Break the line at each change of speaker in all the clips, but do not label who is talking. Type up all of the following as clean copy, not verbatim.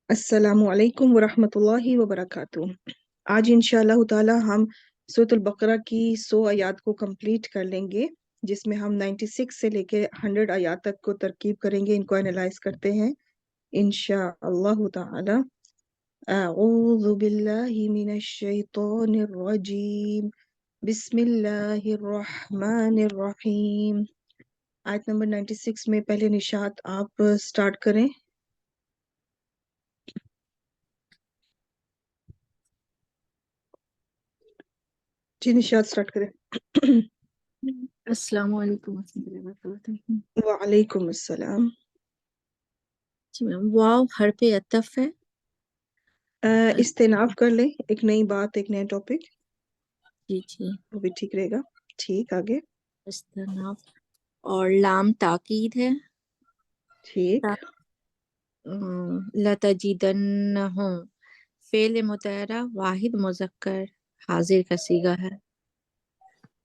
अस्सलामु अलैकुम वरहमतुल्लाहि वबरकातुह। आज इंशाअल्लाह ताला हम सूरत अल-बकरा की 100 आयात को कंप्लीट कर लेंगे, जिसमें हम 96 से लेके 100 आयात तक को तरकीब करेंगे, इनको एनालाइज करते हैं इंशाअल्लाह ताला। अऊज़ु बिल्लाहि मिनश शैतानिर रजीम, बिस्मिल्लाहिर रहमानिर रहीम। आयत नंबर 96 में पहले निशात आप स्टार्ट करें। जी निशात स्टार्ट करें।
अस्सलामु अलैकुम warahmatullahi wabarakatuh।
वालेकुम अस्सलाम।
जी मैम, वाव हर्फ अतफ है।
इस्तेनाफ कर लें, एक नई बात, एक नया टॉपिक,
जी जी,
वो भी ठीक रहेगा। ठीक, आगे।
इस्तेनाफ। और लाम ताकीद है।
ठीक।
लतजीदन्नहुम फेल मुतहरा वाहिद मुज़क्कर हाजिर का सीगा है।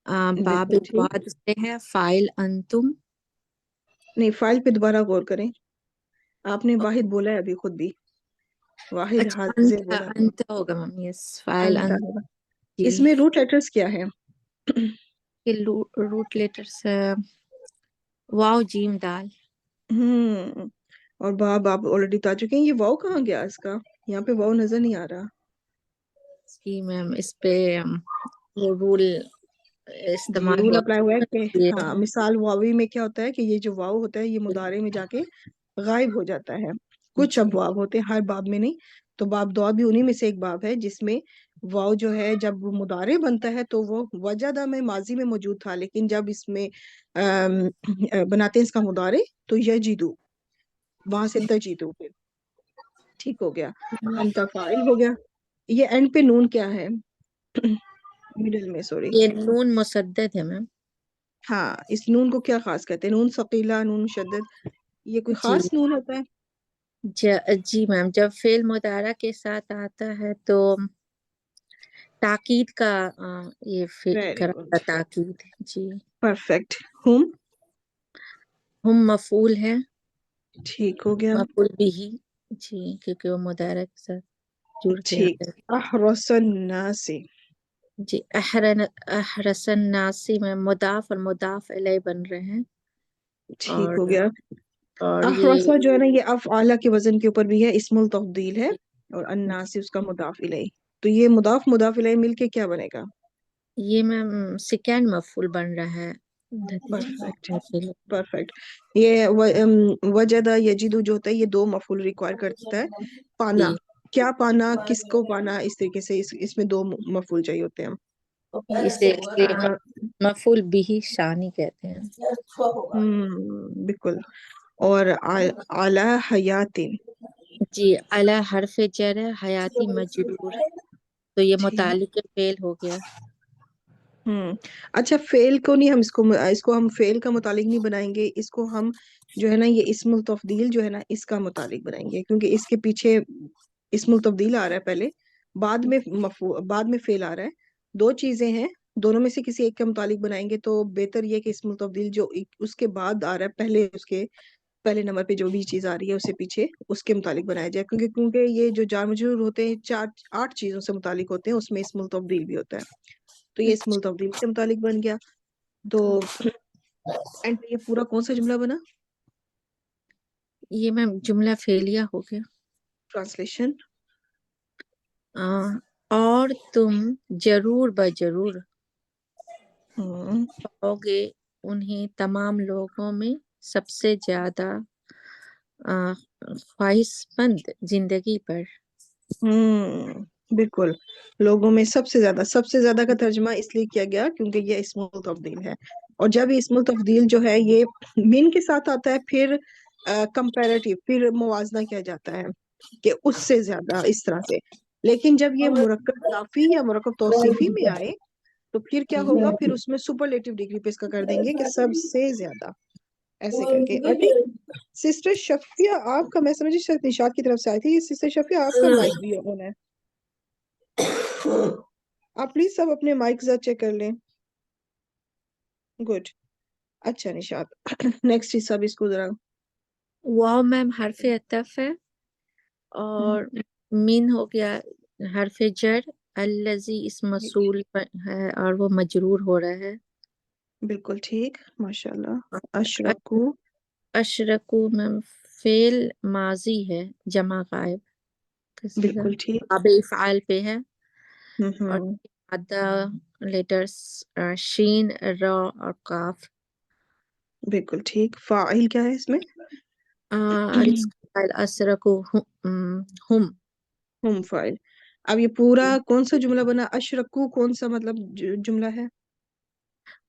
बाब
बिल्कुल ठीक।
बाद से है फाइल अंतुम।
नहीं, फाइल पे दोबारा गौर करें। आपने वाहिद बोला है अभी खुद भी, वाहिद
अच्छा,
हाजिर बोला है।
अंत होगा मैम, यस फाइल
अंत
अंत।
आएगा।
जी,
इसमें रूट लेटर्स क्या है?
के रूट लेटर्स वाव जीम दाल।
हम्म। और बाब आप ऑलरेडी बता चुके हैं। ये वाव कहाँ गया इसका? यहाँ पे वाव नजर नहीं आ रहा।
जी मैम, इस पे वो रूल
जी,
इस्तेमाल
रूल
हुआ।
अप्लाई हुआ है कि
ये
हाँ, मिसाल वावी में क्या होता है कि ये जो वाव होता है ये मुदारे में जाके गायब हो जाता है। कुछ
जी
अब वाव होते हैं, हर बाब में नहीं। तो बाब दो भी उन्हीं में से एक बाब है जिसमें वाव जो है जब वो मुदारे बनता है तो वो वजदा में माजी में मौजूद था, लेकिन जब इसमें बनाते हैं इसका मुदारे तो यजीदू, वहां से तजीदू पे। ठीक हो गया। अंता फाइल हो गया। ये एंड पे नून क्या है? मिडिल में, सॉरी।
ये नून मुसद्दद है मैम।
हाँ, इस नून को क्या खास कहते हैं? नून सकीला, नून मुशद्दद, ये कोई
जी
खास नून होता है?
जी मैम, जब फेल मुतारा के साथ आता है तो ताकीद का ये
वेरी गुड।
कराता ताकीद। जी,
परफेक्ट। हुम।
हम मफूल है।
ठीक हो गया।
मफूल बिही। जी, क्योंकि वो मुतारा के साथ जुड़ के
ठीक।
आता है।
अहरसन्नासी।
जी, अहरसन नासी में मुदाफ और मुदाफ इलैह बन रहे हैं।
ठीक हो
और
गया।
ये
अहरसा जो है ना, ये अफ़आला के वजन के ऊपर भी है, इस्मुल तफदील है। और अन्नासी उसका मुदाफ इलैह। तो ये मुदाफ इलैह मिलके क्या बनेगा?
ये मैम सेकेंड मफूल बन रहा है।
परफेक्ट। परफेक्ट। ये वजदा यजिदु जो होता है, ये दो मफूल रिक्वायर करता है। पाना,
जी,
क्या पाना, किसको पाना, इस तरीके से इसमें दो मफूल चाहिए होते हैं।
इसे इसलिए मफूल बिही शानी कहते हैं।
बिल्कुल। और आला हयातिन।
जी, अला हरफ जर है, हयाती मजरूर, तो ये
ठीक।
मुतालिक फेल हो गया।
हम्म। अच्छा, फेल को नहीं, हम इसको इसको हम फेल का मुतालिक नहीं बनाएंगे, इसको हम जो है ना ये इस्मुल तफदील जो है ना इसका मुतालिक बनाएंगे, क्योंकि इसके पीछे इस्मुल तफदील आ रहा है पहले, बाद में फेल आ रहा है। दो चीजें हैं, दोनों में से किसी एक के मुतालिक बनाएंगे तो बेहतर ये कि इस्मुल तफदील जो उसके बाद आ रहा है, पहले उसके पहले नंबर पे जो भी चीज आ रही है उससे पीछे उसके मुतालिक बनाया जाए, क्योंकि ये जो जार मजरूर होते हैं चार आठ चीजों से मुतालिक होते हैं, उसमें इस्मुल तब्दील भी होता है। तो ये इस्मुल तब्दील से मुतालिक बन गया। तो एंड ये पूरा कौन सा जुमला बना?
ये मैम जुमला फेलिया हो गया।
ट्रांसलेशन।
और तुम जरूर ब जरूर
हम्म।
पाओगे उन्हें तमाम लोगों में सबसे ज्यादा ख्वाहिशमंद जिंदगी पर।
बिल्कुल। लोगों में सबसे ज्यादा का तर्जमा इसलिए किया गया क्योंकि ये इस्मुल तब्दील है। और जब ये इस्मुल तब्दील जो है ये मिन के साथ आता है, फिर कंपैरेटिव, फिर मुवाजना किया जाता है कि उससे ज्यादा, इस तरह से। लेकिन जब ये मुरक्कब नाफी या मुरक्कब तौसीफी में आए तो फिर क्या होगा, फिर उसमें सुपरलेटिव डिग्री पे इसका कर देंगे कि सबसे ज्यादा, ऐसे करके। आई थिंक सिस्टर शफिया, आपका, मैं समझी शायद निशात की तरफ से आई थी। ये सिस्टर शफिया, आपका माइक भी ऑन है। आप प्लीज सब अपने माइक जरा चेक कर लें। गुड। अच्छा निशात, नेक्स्ट हिस्सा भी इसको जरा।
वाव मैम हरफ अतफ है। और मीन हो गया हरफ जर, अल्लजी इस मसूल पर है और वो मजरूर हो रहा है।
बिल्कुल ठीक, माशाल्लाह।
अ-
अशरकू।
अशरकू में फेल माजी है, जमा गायब का सीगा,
बिल्कुल ठीक।
बाबे इफ़ाल पे है। और
हम्म।
आधा लेटर्स शीन, र और काफ।
बिल्कुल ठीक। फाइल क्या है इसमें?
असरकू हुम।
हम फाइल। अब ये पूरा कौन सा जुमला बना? अशरकू कौन सा मतलब जुमला है?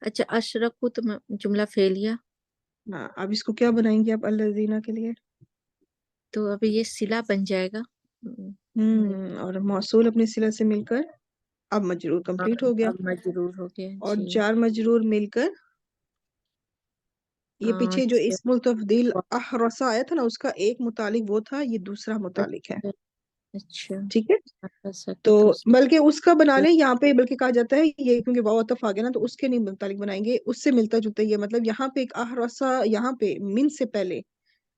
अच्छा, अशरकू तो जुमला फेलिया।
हाँ, अब इसको क्या बनाएंगे आप अल्लज़ीना के लिए?
तो अभी ये सिला बन जाएगा।
और मौसूल अपने सिला से मिलकर अब मजरूर
हाँ,
कंप्लीट हो गया।
अब मजरूर हो गया
और
जी।
जार मजरूर मिलकर ये पीछे जो
अच्छा
इस्मुल तफदील अहरसा आया था ना, उसका एक मुतालिक वो था, ये दूसरा मुतालिक है।
अच्छा अच्छा।
ठीक है।
ऐसा
तो
का दूसरा।
बल्कि उसका बना लें यहाँ पे, बल्कि कहा जाता है ये क्योंकि वाव अतफ आ गया ना, तो उसके नहीं मुतालिक बनाएंगे, उससे मिलता जुलता ही है। मतलब यहाँ पे एक अहरसा, यहाँ पे मिन से पहले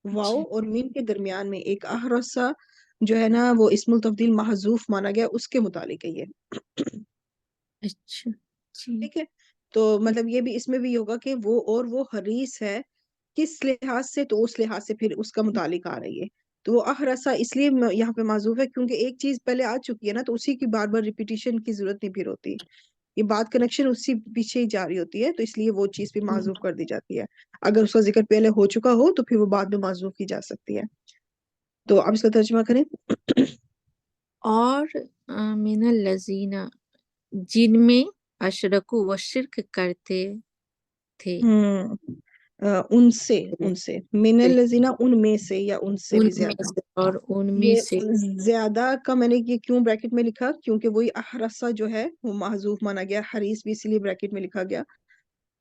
वाव
अच्छा
और मीम के दरमियान में एक अहरसा जो है ना, वो इस्मुल तब्दील महजूफ माना गया, उसके मुतालिक है ये।
अच्छा जी।
ठीक है। तो मतलब ये भी, इसमें भी होगा कि वो और वो हरीस है, किस लिहाज से, तो उस लिहाज से फिर उसका मुतालिक आ रही है। तो वो अहरसा इसलिए यहाँ पे माजूफ है क्योंकि एक चीज पहले आ चुकी है ना, तो उसी की बार बार रिपीटिशन की जरूरत नहीं फिर होती। ये बात कनेक्शन उसी पीछे ही जारी होती है, तो इसलिए वो चीज भी माजूफ कर दी जाती है। अगर उसका जिक्र पहले हो चुका हो तो फिर वो बाद में माजूफ की जा सकती है। तो अब इसका तर्जुमा करें।
और मिनल लजीना, जिनमें अशरकू व शिरक करते थे।
उनसे, उनसे मिनल लजीना, उनमें से या उनसे भी
उनमें
ज्यादा।
से, और उनमें
ये
से।
ज्यादा का मैंने ये क्यों ब्रैकेट में लिखा, क्योंकि वही अहरसा जो है वो महजूफ माना गया, हरीस भी इसीलिए ब्रैकेट में लिखा गया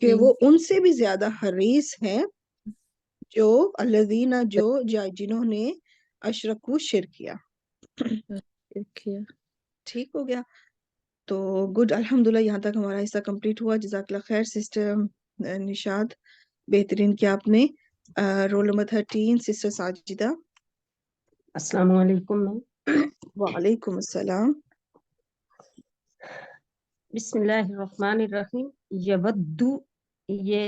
कि वो
जी
उनसे भी ज्यादा हरीस हैं, जो अल्लज़ीना, जो जिन्होंने अशरकू शिर किया।
किया।
ठीक हो गया। तो गुड, अल्हम्दुलिल्लाह, यहाँ तक हमारा हिस्सा कंप्लीट हुआ। जज़ाकल्लाह खैर सिस्टर निशाद, बेहतरीन किया आपने। Roll number 13 sister Sajida.
अस्सलाम वालेकुम मैम।
वालेकुम अस्सलाम।
बिस्मिल्लाहिर्रहमानिर्रहीम। यवद्दु, ये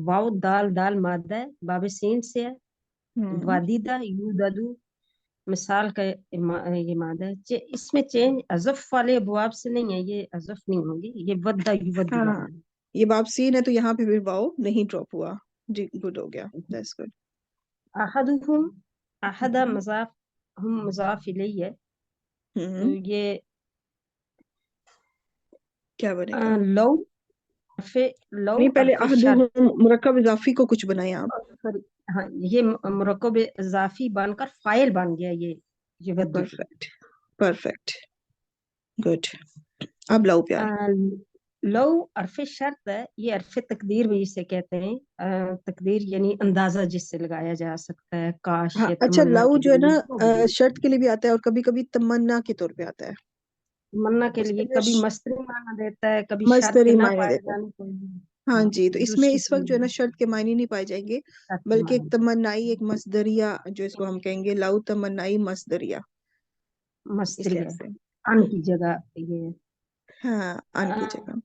वाव दाल दाल मादा है, बाब सीन से है।
हम्म।
वादिदा यूददु मिसाल का ये मादा है। इसमें चेंज अज़फ वाले अबवाब से नहीं है, ये अज़फ नहीं होगी, ये वद्दा युवद्दु
हाँ,
वाला है।
ये बाब सीन है तो यहाँ पे भी वाव नहीं ड्रॉप हुआ। जी, गुड हो गया, दैट्स गुड।
अहदुहुम, अहदा मज़ाफ, हम मज़ाफ इलैहि है। तो
हम्म।
ये
क्या बनेगा?
लौ अरफे, लौ
नहीं, पहले
अरफे
अहदु
शर्त।
मुरक्कब इजाफी को कुछ बनाए आप।
सॉरी, हाँ, ये मुरक्कब इजाफी बनकर फाइल बन गया ये वद्दू।
Perfect, perfect, good. अब लाओ प्यार।
लो अरफे शर्त है, ये अरफे तकदीर भी इसे कहते हैं। तकदीर यानी अंदाजा जिससे लगाया जा सकता है, काश
हाँ,
या
अच्छा,
तमन्ना
लाओ
के
जो है
लिए,
ना
जो भी।
शर्त के लिए भी आता है और कभी कभी तमन्ना के तौर पे आता है।
तमन्ना के
उसके
लिए
लिए
कभी मस्तरी माना देता है, कभी शर्त के
मजदरी
ना
मायने
पाए
देता है।
जाने को।
हाँ
हाँ,
जी, तो इसमें
दूसरी
इस वक्त जो है ना
चीज
शर्त के मायने नहीं पाए जाएंगे,
शर्त के
बल्कि एक
माने
तमन्नाई, एक मसदरिया जो इसको हम कहेंगे, लाउ तमन्नाई मसदरिया, इस
मस्तरी
लिहाज
है,
से।
अन की जगह ये है।
हाँ, आन की जगह।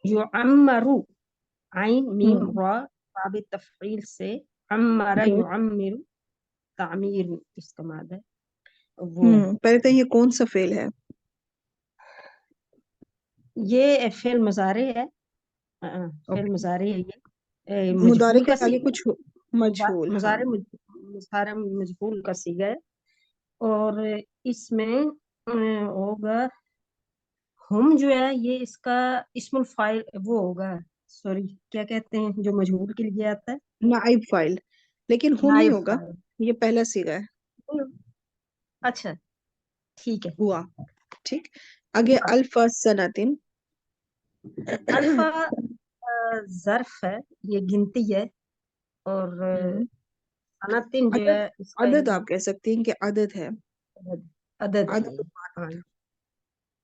युअम्मरु, आइन मीम
हम्म।
रा, बाब तफईल से अम्मरा
गुड।
युअम्मिरु, तामीर इसका मादा है, वो है।
पहले तो ये कौन सा फेल है?
ये फेल मुजारे है। Fail
okay.
मुजारे है ये।
मुदारे
मजहूल
के
का
आगे
सीगा।
कुछ मजहूल, हाँ।
मुजारे मजहूल का सीगा है। और इसमें होगा हम जो है, ये इसका इस्मुल फाइल वो होगा। सॉरी, क्या कहते हैं जो मजहूल के लिए आता है?
नाइब फाइल। लेकिन हुम नहीं
नाइब
होगा,
फाइल।
ये पहला सीगा है।
अच्छा, ठीक है।
हुआ। ठीक। आगे
हुआ।
अल्फा सनातिन।
अल्फा जर्फ है, ये गिनती है। और
हम्म।
सनतिन जो
अदद,
है इसका
अदद
ये
आप कह सकती हैं कि अदद है।
अदद, अदद है
अदद।
ये। हाँ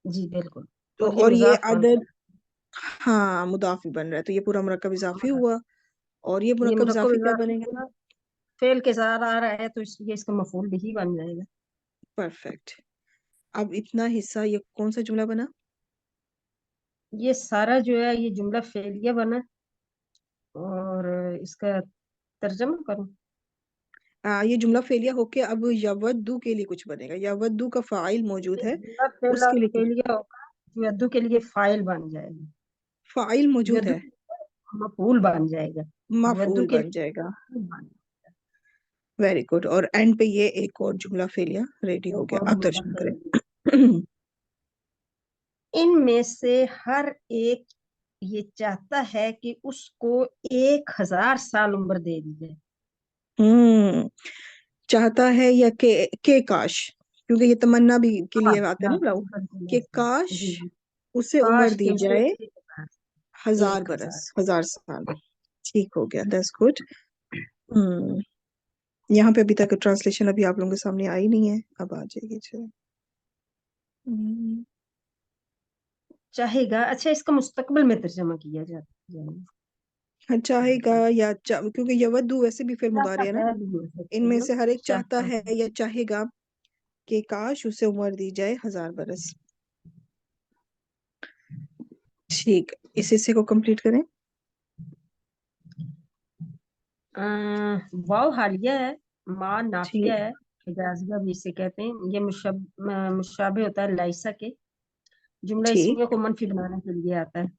जी, बिल्कुल।
तो
और ये
और ये
मुजाफ बन
अदद,
रहा
हाँ, मुदाफ भी बन रहा है, तो ये पूरा मुरक्कब इजाफी
है।
हुआ। और ये
ये
मुरक्कब
मुरक्कब
इजाफी क्या
इजाफी
बनेगा?
हुआ। फेल के साथ आ रहा है तो ये इसका मफूल भी बन जाएगा।
परफेक्ट। अब इतना हिस्सा ये कौन सा जुमला बना?
ये सारा जो है ये जुमला फेलिया बना। और इसका तर्जमा करूं?
ये जुमला फेलिया होके अब यवद्दू के लिए कुछ बनेगा। यवद्दू का फाइल मौजूद
ये
है,
जुमला
उसके लिए कुछ
फेलिया होगा, युद्ध के लिए फाइल बन जाएगा,
फाइल मौजूद
युद्ध
है,
मफूल बन जाएगा, युद्ध
मफूल
के
बन
लिए
जाएगा।
मफूल बन
वेरी गुड। और एंड पे ये एक और जुमला फेलिया रेडी
जाएगा।
हो
एक
गया।
और
अब
जुमला
तर्जुमा
फेलिया।
करें।
इनमें से हर एक ये चाहता है कि उसको 1000 साल उम्र दे दी जाए।
हम्म, चाहता है या के काश, क्योंकि ये तमन्ना भी के
हाँ
लिए आते हैं
हाँ,
ना ब्लाउ, कि काश
जी जी।
उसे उम्र
काश
दी
के उसे
जाए 1000
1000।
बरस, 1000 साल। ठीक हो गया, दैट्स गुड। हम्म, यहाँ पे अभी तक ट्रांसलेशन अभी आप लोगों के सामने आई नहीं है, अब आ जाएगी। चलो।
चाहेगा, अच्छा इसका मुस्तकबिल में तर्जमा किया जाए।
हाँ, चाहेगा या क्योंकि यवद्दू वैसे भी फिर
चाहता
मुदारे है ना।
है भी हो सकता है
इनमें
ना,
से हर एक चाहता
चाहता
है
है।
या चाहेगा कि काश उसे उम्र दी जाए 1000 बरस। ठीक, इस हिस्से को कंप्लीट करें।
वाव हालिया है, माँ नाफिया
ठीक।
है, हिजाजिया भी इसे कहते हैं। ये मुशाबे होता है लाइसा के। जुमला
ठीक।
इसमिया को मनफी बनाने के लिए आता है,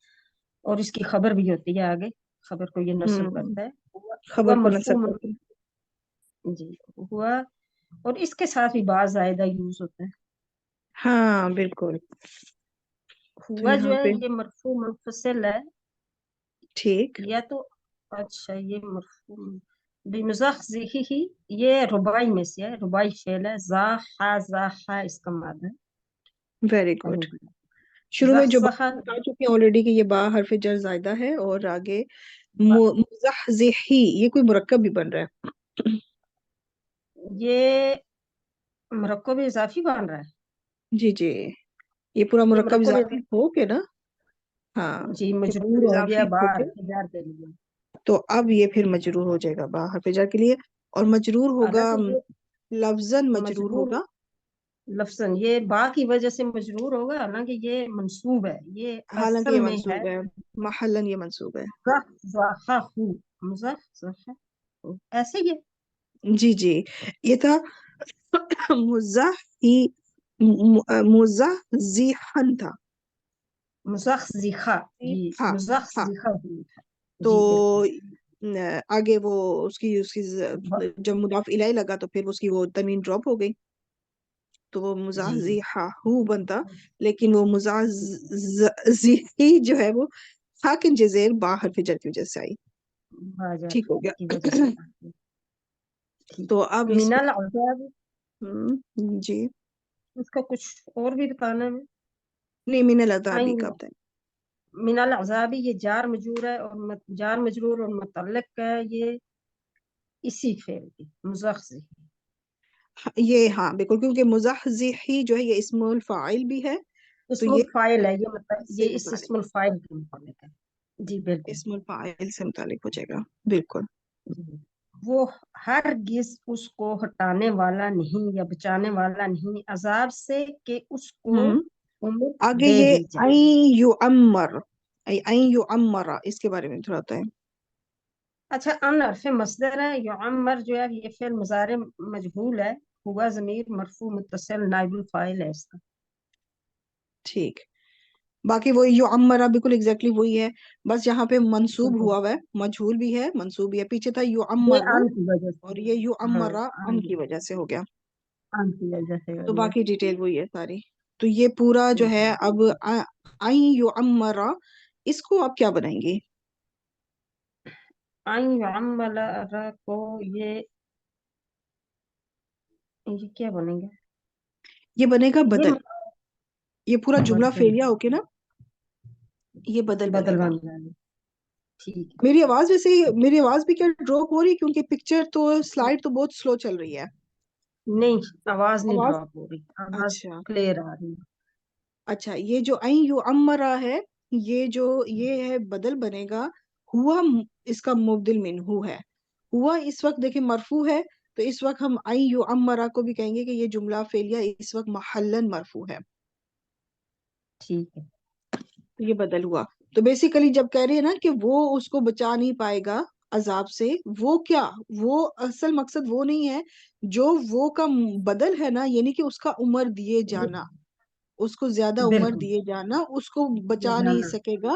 और इसकी खबर भी होती है आगे, खबर को ये नस्ब
हम्म,
करता है। हुआ
खबर को
मरफू
नसब करके।
जी हुआ। और इसके साथ भी बाज ज़ायदा यूज होता है।
हाँ बिल्कुल। तो
हुआ जो
यहाँ
है
पे
ये मरफू मुनफसिल है,
ठीक।
या तो अच्छा ये मरफू बिमुज़ाहज़िही ही, ये रुबाई में से है, रुबाई फेल है। ज़ाहा इसका मादा है,
वेरी गुड।
कहीं भी
शुरू में जो बात
ज़हज़हा।
बता चुके हैं ऑलरेडी कि ये बा हरफ जर जायदा है, और आगे मुज़हज़िही ये कोई मुरक्कब भी बन रहा है।
ये मुरक्कब इजाफी बन रहा है।
जी जी, ये पूरा
ये
मुरक्कब
मुरक्कब
इजाफी हो के ना। हाँ,
जी
ये
मजरूर
मुरक्कब
हो गया
इजाफी हो
बाहर
के,
हजार के लिए।
तो अब ये फिर मजरूर हो जाएगा बा हरफ जर के लिए। और मजरूर होगा,
हालांकि ये
लफ्जन मजरूर
मजरूर
होगा।
लफ्जन ये बा की वजह से मजरूर होगा, हालांकि ये मंसूब है, ये
हालांकि
असल
ये
में है
मंसूब है, महल्लन ये मंसूब है।
ज़हज़हू, मुज़हज़हू, ऐसे ही है।
जी जी, ये था मुज़ाही मुज़ाहज़िहन था।
मुज़हज़िहा जी,
हाँ हाँ।
मुज़हज़िहा हुई है। जी
तो
बिल्कुल।
आगे वो उसकी उसकी
ब-
जब मुदाफ इलाही लगा तो फिर उसकी वो तनवीन ड्रॉप हो गई, तो वो
जी
मुज़ाज़िहाहू बनता। लेकिन वो मुज़ाज़िही जो है वो हाकिन जजेर बा हरफ जर की वजह से आई।
बाजार
ठीक हो
की वजह से
गया।
ठीक।
तो अब इस पे
मिनल अज़ाब,
जी,
इसका कुछ और भी बताना है?
नहीं मिनल अदाबी
आइन
का बताएं।
मिनल अज़ाबी, ये जार मजरूर है, और जार मजरूर और मुतल्लिक है ये इसी फेल की मुज़हज़िह।
ये हाँ बिल्कुल, क्योंकि मुज़हज़िही जो है ये इस्मुल फाइल भी है, तो
इस्मुल
ये
फाइल है, ये मतलब ये
से
इस
मुतालिक,
इस्मुल फाइल के मुताल्लिक है। जी बिल्कुल।
इस्मुल फाइल से मुतालिक हो जाएगा। बिल्कुल।
जी। वो हरगिज उसको हटाने वाला नहीं या बचाने वाला नहीं अजाब से, कि उसको
हम्म,
उम्र
आगे
दे
ये
दी जाए।
आई यु अम्मर, इसके बारे में थोड़ा बताएं।
अच्छा, अन हरफ मसदर है, युअम्मर जो है ये फेल मुजारे मजहूल है। हुआ जमीर मरफू मुत्तसिल नाइबुल फाइल है इसका।
ठीक, बाकी वही यु अम्मरा बिल्कुल एग्जैक्टली वही है, बस यहाँ पे मंसूब
बिल्कुल।
हुआ हुआ है, मजहूल भी है मंसूब भी है। पीछे था यु
ये
अम्मरू,
अन की वजह से,
और ये यु
हाँ
अम्मरा अन की वजह से हो गया।
अन की वजह से
तो
हो गया।
बाकी डिटेल वही है सारी। तो ये पूरा जो है अब आई यु अम्मरा, इसको आप क्या बनाएंगे?
अन युअम्मल को ये क्या बनेगा?
ये बनेगा
ये
बदल। ये पूरा जुमला
बदल,
फेलिया होके ना, ये बदल
बदल
बनेगा।
बन जाएगा। ठीक है।
मेरी आवाज वैसे, मेरी आवाज भी क्या ड्रॉप हो रही है? क्योंकि पिक्चर तो स्लाइड तो बहुत स्लो चल रही है।
नहीं, आवाज नहीं
आवाज,
ड्रॉप हो रही, आवाज
अच्छा
क्लियर आ रही है।
अच्छा, ये जो आई यू अमरा है, ये जो ये है बदल बनेगा। हुआ इसका मुबदिल मिन हु है। ہوا اس وقت دیکھیں مرفوع ہے، تو اس وقت ہم ان یعمرہ کو بھی کہیں گے کہ یہ جملہ فعلیہ اس وقت محلن مرفوع ہے،
ٹھیک ہے.
یہ بدل ہوا. تو بیسیکلی جب کہہ رہے ہیں نا کہ وہ اس کو بچا نہیں پائے گا عذاب سے، وہ کیا، وہ اصل مقصد وہ نہیں ہے، جو وہ کا بدل ہے نا، یعنی کہ اس کا عمر دیے جانا، اس کو زیادہ عمر
بالکل
دیے جانا اس کو
یہ
بچا نہیں
جانا
سکے گا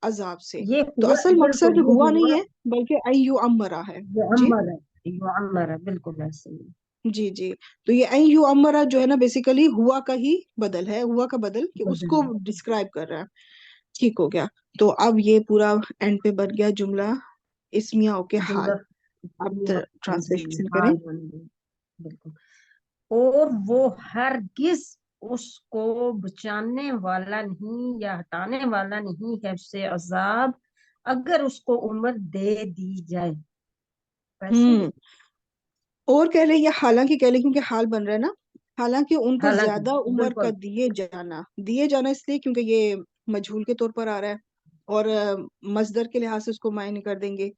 عذاب سے.
یہ
تو
ہوا
اصل مقصد
بالکل یہ
ہوا نہیں
ہوا
ہے بلکہ ان یعمرہ ہے. جی
معمر ہے، معمر ہے، بالکل ایسے ہی.
جی جی. تو یہ ان یعمرہ جو ہے نا بیسیکلی ہوا کا ہی بدل ہے، ہوا کا بدل کہ اس
بدل
کو
ہے.
ڈسکرائب کر رہا ہے. ٹھیک ہو گیا. تو اب یہ پورا اینڈ پہ بن گیا جملہ اسمیہ اوکے حال.
جملہ
اب
جی
ٹرانسلیشن کریں.
حال بن گئی. بالکل. اور وہ ہرگز اس کو بچانے والا نہیں یا ہٹانے والا نہیں ہے اس سے عذاب، اگر اس کو عمر دے دی جائے. ویسے
ہوں اور کہہ لیں یا حالانکہ کہہ لیں کیونکہ حال بن رہا ہے نا، حالانکہ ان کو
حالانکہ
زیادہ عمر کا
بالکل
دیے جانا اس لیے کیونکہ یہ مجہول کے طور پر آ رہا ہے، اور مصدر کے لحاظ سے اس کو معنی کر دیں گے.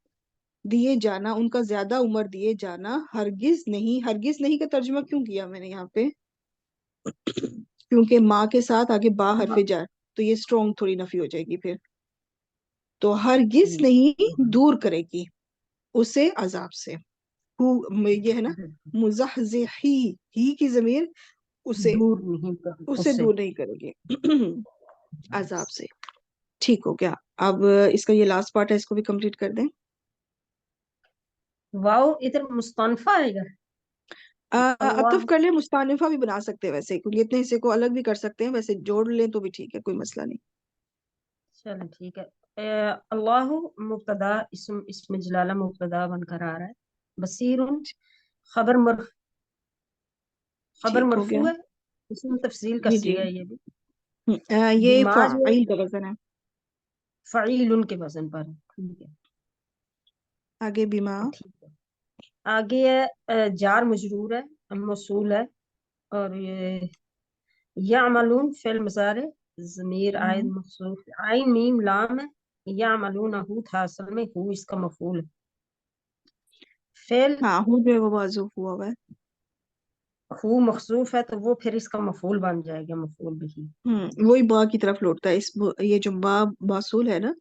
دیے جانا، ان کا زیادہ عمر دیے جانا ہرگز نہیں. ہرگز نہیں کا ترجمہ کیوں کیا میں نے یہاں پہ؟ کیونکہ ماں کے ساتھ آگے با حرف
ہاں،
جر، تو یہ اسٹرونگ تھوڑی نفی ہو جائے گی پھر. تو ہرگز
ٹھیک.
نہیں دور کرے گی اسے عذاب سے. یہ ہے نا
بالکل.
مزحزحی، ہی کی ضمیر اسے
دور نہیں کر
اسے
اس سے.
دور نہیں کرے گی عذاب سے. ٹھیک ہو گیا. اب اس کا یہ لاسٹ پارٹ ہے، اس کو بھی کمپلیٹ کر دیں.
واؤ ادھر مستنفع آئے گا.
عطف
اللہ.
کر لیں، مستانفہ بھی بنا سکتے ہیں ویسے، کیونکہ اتنے حصے کو الگ بھی کر سکتے ہیں، ویسے جوڑ لیں تو بھی ٹھیک ہے، کوئی مسئلہ نہیں.
چلو ٹھیک ہے. اللہ مبتدا، اسم جلالہ مبتدا بن کر آ رہا ہے. بصیر خبر خبر
ٹھیک ہو گیا.
مرفوع ہے. اسم تفصیل کا
جی جی.
صیغہ ہے یہ بھی.
یہ
بما جو ہے
فاعل کا وزن ہے.
فعیل کے وزن پر ہے. ٹھیک ہے.
آگے بیما.
ٹھیک ہے. آگے ہے جار مجرور ہے، موصول ہے، اور یہ یعملون فعل مضارع، ضمیر عائد مخصوص، عین میم لام ہے. یعملون ہو تھا اصل میں، ہو اس کا مفعول ہے. فعل
ہاں ہو جو ہے وہ معذوف ہوا ہوا ہے.
ہو مخصوف ہے تو وہ پھر اس کا مفعول بن جائے گا، مفعول بھی.
وہی با کی طرف لوٹتا ہے. یہ جو با موصول ہے نا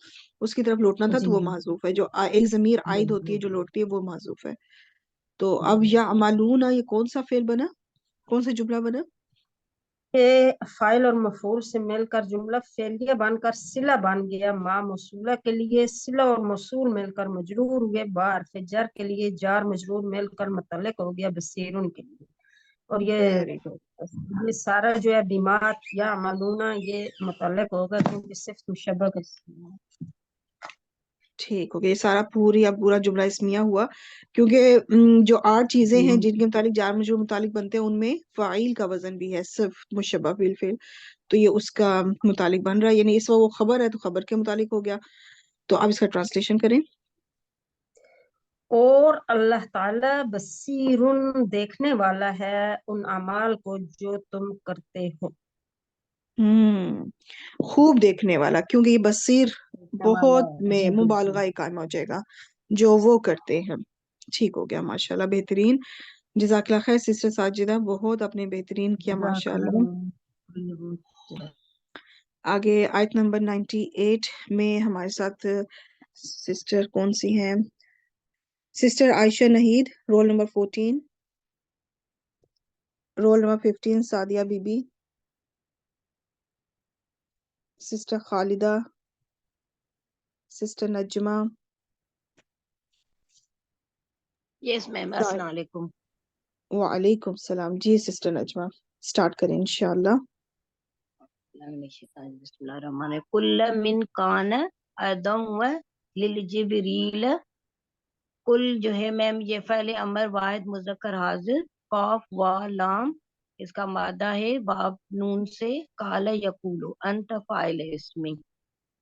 اس کی طرف لوٹنا تھا،
جی
تو وہ
جی
معذوف ہے. جو ایک ضمیر عائد ہوتی ہے
بالکل.
جو لوٹتی ہے وہ معذوف ہے. تو اب یا معلوم یہ کون سا فعل بنا، کون سا جملہ بنا؟
کہ فاعل اور مفعول سے مل کر جملہ فعلیہ بن کر صلہ بن گیا. ما موصولہ کے لیے صلہ اور موصول مل کر مجرور ہوئے. با حرف جر کے لیے جار مجرور مل کر متعلق ہو گیا بصیرن کے لیے. اور
ویری گڈ.
یہ سارا جو ہے بیمات یا معلومہ یہ متعلق ہوگا کیونکہ صرف مشبہ کا
ٹھیک ہو گیا. یہ سارا پورا جملہ اسمیہ ہوا، کیونکہ جو 8 چیزیں ہیں جن کے متعلق جار مجرور متعلق بنتے ہیں ان میں فاعل کا وزن بھی ہے، صرف مشبہ بالفعل، تو یہ اس کا متعلق بن رہا ہے. یعنی اس وقت وہ خبر ہے تو خبر کے متعلق ہو گیا. تو اب اس کا ٹرانسلیشن کریں.
اور اللہ تعالی بصیر دیکھنے والا ہے ان اعمال کو جو تم کرتے ہو.
خوب دیکھنے والا، کیونکہ یہ بصیر
دیکھنے والا
بہت
ہے.
میں
جی بالکل.
مبالغہ قائم ہو جائے گا جو وہ کرتے ہیں. ٹھیک ہو گیا. ماشاءاللہ بہترین. جزاک اللہ خیر سسٹر ساجدہ، بہت اپنے بہترین کیا
جزاک
ماشاءاللہ.
اللہ.
آگے آیت نمبر 98 میں ہمارے ساتھ سسٹر کون سی ہیں؟ Sister Ayesha Naheed, roll number 14. Roll number 15 Sadia Bibi. Sister Khalida. Sister Najma.
Yes ma'am, السلام علیکم.
وعلیکم السلام. جی سسٹر نجمہ سٹارٹ کریں انشاءاللہ.
بسم اللہ الرحمن الرحیم. کل من کان ادم و للجبریل. کل جو ہے میم یہ فعل امر واحد مذکر حاضر، قاف و لام اس کا مادہ ہے، باب نون سے، کالا یقولو انت فاعل اسمی.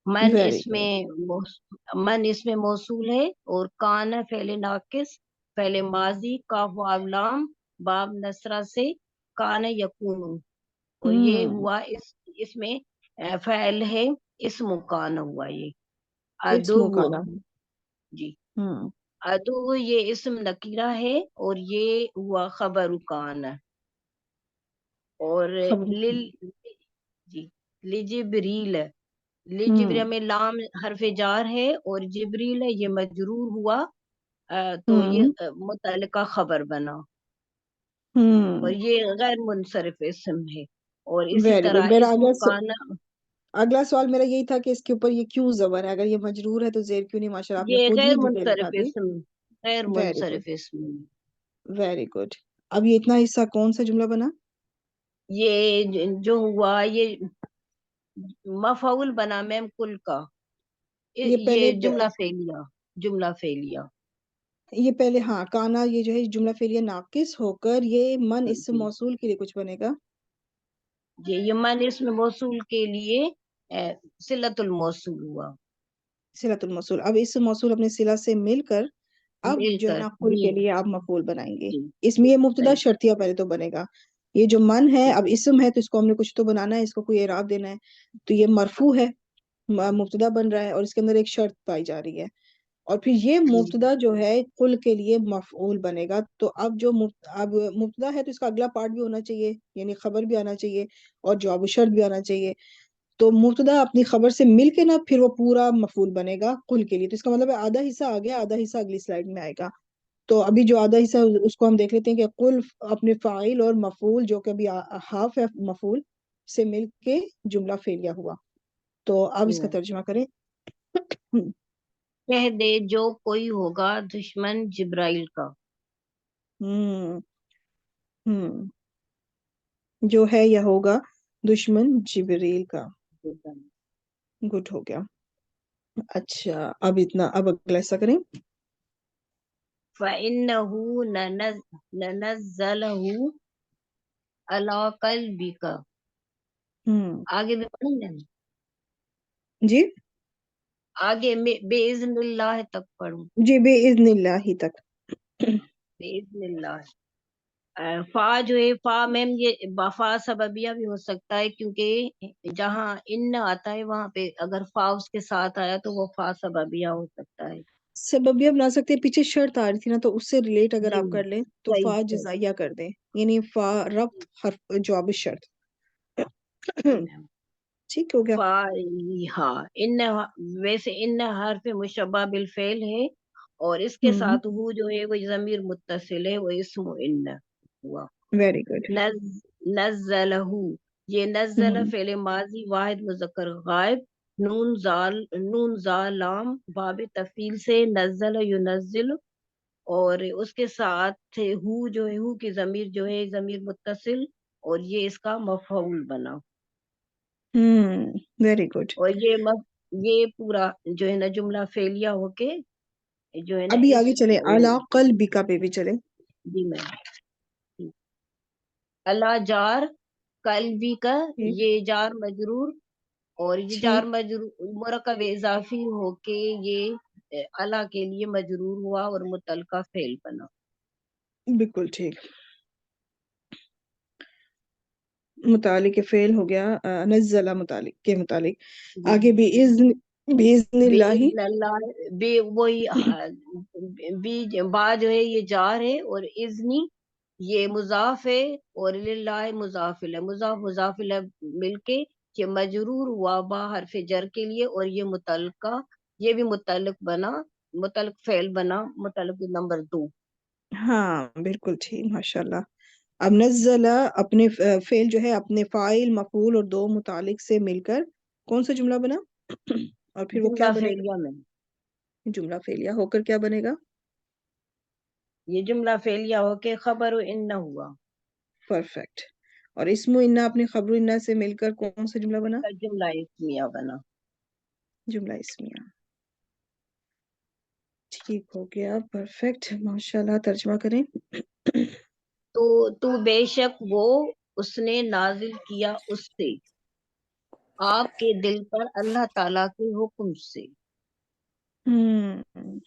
Very good.
من اس میں موصول ہے، اور کان فعل ناقص، فعل ماضی، کاف واو لام باب نصرہ سے، کان یکونو. اور یہ ہوا اس میں فعل ہے، اسم کان ہوا یہ
اسم
ادو.
کانا.
جی अदु ये इस्म नकीरा है और ये हुआ खबर कान और
खबर।
लिल जी लिजिब्रील लिजिब्रील
हम्म
में लाम हरफ जार है और जिब्रील है ये मजरूर हुआ तो ये मुतल्लिका खबर बना और ये गैर मुनसरिफ इस्म है और इसी
वेरी गुड।
तरह
मेरा
इस्म काना
अगला सवाल मेरा यही था कि इसके ऊपर ये क्यों जबर है, अगर ये मजरूर है तो जेर क्यों नहीं? माशाल्लाह आपने
ये
खुद ही
गैर
डिटेल बता
मुनसरिफ
दी।
इस्म गैर
वेरी गुड,
मुनसरिफ इस्म
वेरी गुड। अब ये इतना हिस्सा कौन सा जुमला बना?
ये जो हुआ ये मफऊल बना मैम कुल का
ये पहले
ये जुमला फेलिया
ये पहले हाँ, काना ये जो है जुमला फेलिया नाकिस होकर ये मन इसम
जी
मौसूल के लिए कुछ बनेगा।
ये मन इसमें मौसूल के लिए सिलतुल मौसूल हुआ
सिलातुल मौसूल। अब इस मौसूल अपने सिला से मिलकर अब जो है
मिलकर
ना कुल
जी
के लिए आप मफूल बनाएंगे।
जी
इसमें ये मुब्तदा
सही
शर्तिया पहले तो बनेगा। ये जो मन है
जी
अब इसम है तो इसको हमने कुछ तो बनाना है, इसको कोई एराब देना है। तो ये मरफू है, मुब्तदा बन रहा है और इसके अंदर एक शर्त पाई जा रही है। और फिर ये
जी
मुब्तदा जो है कुल के लिए मफऊल बनेगा। तो अब अब मुब्तदा है तो इसका अगला पार्ट भी होना चाहिए, यानी खबर भी आना चाहिए और जवाब शर्त भी आना चाहिए। तो मुब्तदा अपनी खबर से मिल के ना फिर वो पूरा मफूल बनेगा कुल के लिए। तो इसका मतलब है आधा हिस्सा आ गया, आधा हिस्सा अगली स्लाइड में आएगा। तो अभी जो आधा हिस्सा है उसको हम देख लेते हैं कि कुल अपने फाइल और मफूल जो कि अभी हाफ है मफूल से मिल के जुमला फेलिया हुआ। तो अब इसका
जी।
तर्जुमा करें। हम्म
कह दे जो कोई होगा दुश्मन जिब्राइल का
हम्म हम्म, जो है यह होगा दुश्मन जिबरील का। गुड हो गया। अच्छा, अब इतना, अब अगला हिस्सा करें।
फ़इन्नहु ननज़्ज़लहु अला क़ल्बिका
हम्म
आगे भी पढ़ेंगे
जी
आगे में बेइज़्निल्लाह तक पढ़ूं
जी, बेइज़्निल्लाह तक।
बेइज़्निल्लाह फा जो है फा मैम ये फा सबबिया भी हो सकता है क्योंकि जहाँ इन आता है वहां पे अगर फा उसके साथ आया तो वो फा सबबिया हो सकता है
सबबिया बना सकते हैं, पीछे शर्त आ रही थी ना तो उससे रिलेट अगर
जी
आप कर लें तो
सही
फा
सही
जजाइया कर दें, यानी फा रब्त हर्फ जवाब शर्त।
जी मैम
ठीक हो गया।
फा हाँ इन वैसे इन हर्फ मुशब्बा बिल फेल है और इसके
हम्म
साथ हु जो है वो जमीर मुत्तसिल है वो इस्मु इन हुआ
वेरी गुड।
नज नज़्ज़लहु ये नज़्ज़ल
हम्म
फ़ेल माजी वाहिद मुज़क्कर गायब नून जाल लाम बाब तफील से नज़्ज़ल युनज़्ज़िल और उसके साथ हु जो है हु की जमीर जो है जमीर मुत्तसिल और ये इसका मफऊल बना
वेरी गुड।
और ये पूरा जो है ना जुमला फेलिया होके जो है ना
अभी
इस
आगे चले, अला कल बिका पे भी चले।
जी मैं अला जार कल्बी का
ठीक
ये जार मजरूर और ये जार
ठीक,
मजरूर मुरकब इजाफी होके ये अला के लिए मजरूर हुआ और मुतलका फेल बना
बिल्कुल ठीक। मुतालिक फेल हो गया, नज़्ज़ला मुतालिक के मुतालिक। आगे भी इज़्न बिइज़्निल्लाही।
बेइज़्निल्लाह बे वही बी बा जो है ये जार है और इज़नी ये मुजाफ है और लिल्लाह मुजाफिल है मुजाफिल है मिलके ये मजरूर हुआ बा हरफ जर के लिए और ये मुतलका ये भी मुतलक बना मुतलक फेल बना मुतलक नंबर 2
हाँ बिल्कुल ठीक, माशाल्लाह। अब नज़्ज़ला अपने फेल जो है अपने फाइल मफूल और दो मुतालिक से मिलकर कौन सा जुमला बना? और फिर वो क्या
जुमला
बनेगा?
फेलिया में
जुमला फेलिया होकर क्या बनेगा?
ये जुमला फेलिया होके खबर इन हुआ
परफेक्ट। और इस्मु इन्ना अपने खबरू इन्ना से मिलकर कौन सा जुमला बना?
इसका जुमला इस्मिया बना
जुमला इस्मिया। ठीक हो गया, परफेक्ट, माशाल्लाह। तर्जुमा करें।
तो तू बेशक वो उसने नाजिल किया उससे आपके दिल पर अल्लाह ताला के हुक्म से
हम्म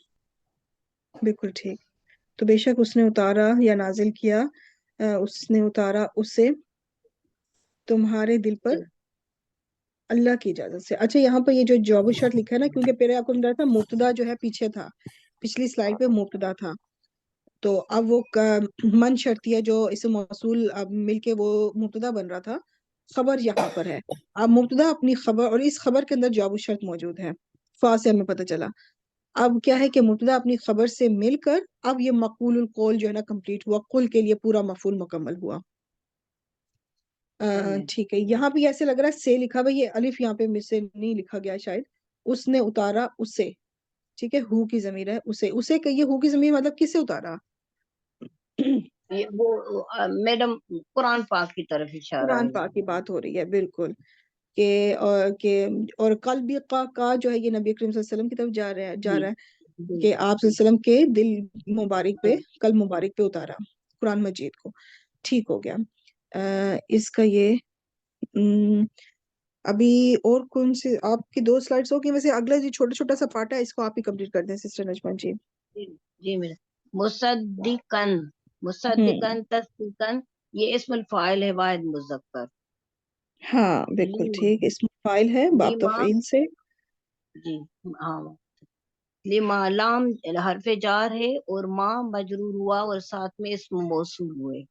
बिल्कुल ठीक। तो बेशक उसने उतारा या नाजिल किया, उसने उतारा उसे तुम्हारे दिल पर अल्लाह की इजाजत से। अच्छा, यहाँ पर ये जो जवाब शर्त लिखा है ना, क्योंकि पहले आपको समझा था मुब्तदा जो है पीछे था, पिछली स्लाइड पे मुब्तदा था, तो अब वो मन शर्तिया जो इसम मौसूल अब मिलके वो मुब्तदा बन रहा था, खबर यहाँ पर है। अब मुब्तदा अपनी खबर, और इस खबर के अंदर जवाब शर्त मौजूद है, फा से हमें पता चला। अब क्या है कि मुब्तदा अपनी खबर से मिलकर अब ये मक़ूलुल कौल जो है ना कंप्लीट हुआ, कुल के लिए पूरा मफ़ूल मुकम्मल हुआ। ठीक है, यहाँ भी ऐसे लग रहा है से लिखा हुआ, ये अलिफ यहाँ पे मुझसे नहीं लिखा गया शायद। उसने उतारा उसे, ठीक है, हु की जमीर है, उसे कहिए, हु की जमीर मतलब किसे उतारा?
ये वो मैडम कुरान पाक की तरफ इशारा
कुरान
है।
पाक की बात हो रही है, बिल्कुल। और कल भी का जो है ये नबी करीम सल्लल्लाहु अलैहि वसल्लम की तरफ जा
जी
रहा है
जी
कि आप सल्लल्लाहु अलैहि वसल्लम के दिल मुबारक पे, कल मुबारक पे उतारा कुरान मजीद को। ठीक हो गया। इसका ये अभी और कौन से आपकी 2 स्लाइड्स होगी? वैसे अगला जो छोटा छोटा सा पार्ट है इसको आप ही कंप्लीट कर दें सिस्टर नजमान जी।
जी जी मेरा मुसद्दिकन,
हम्म,
मुसद्दिकन तस्दीकन, ये इस्मुल फाइल है वाहिद मुज़क्कर।
हाँ बिल्कुल ठीक, इसमें फाइल है बाप
लिमा,
तफईल से।
जी हाँ, लिमा लाम हरफे जार है और माँ मजरूर हुआ और साथ में इस्म मौसूल हुए।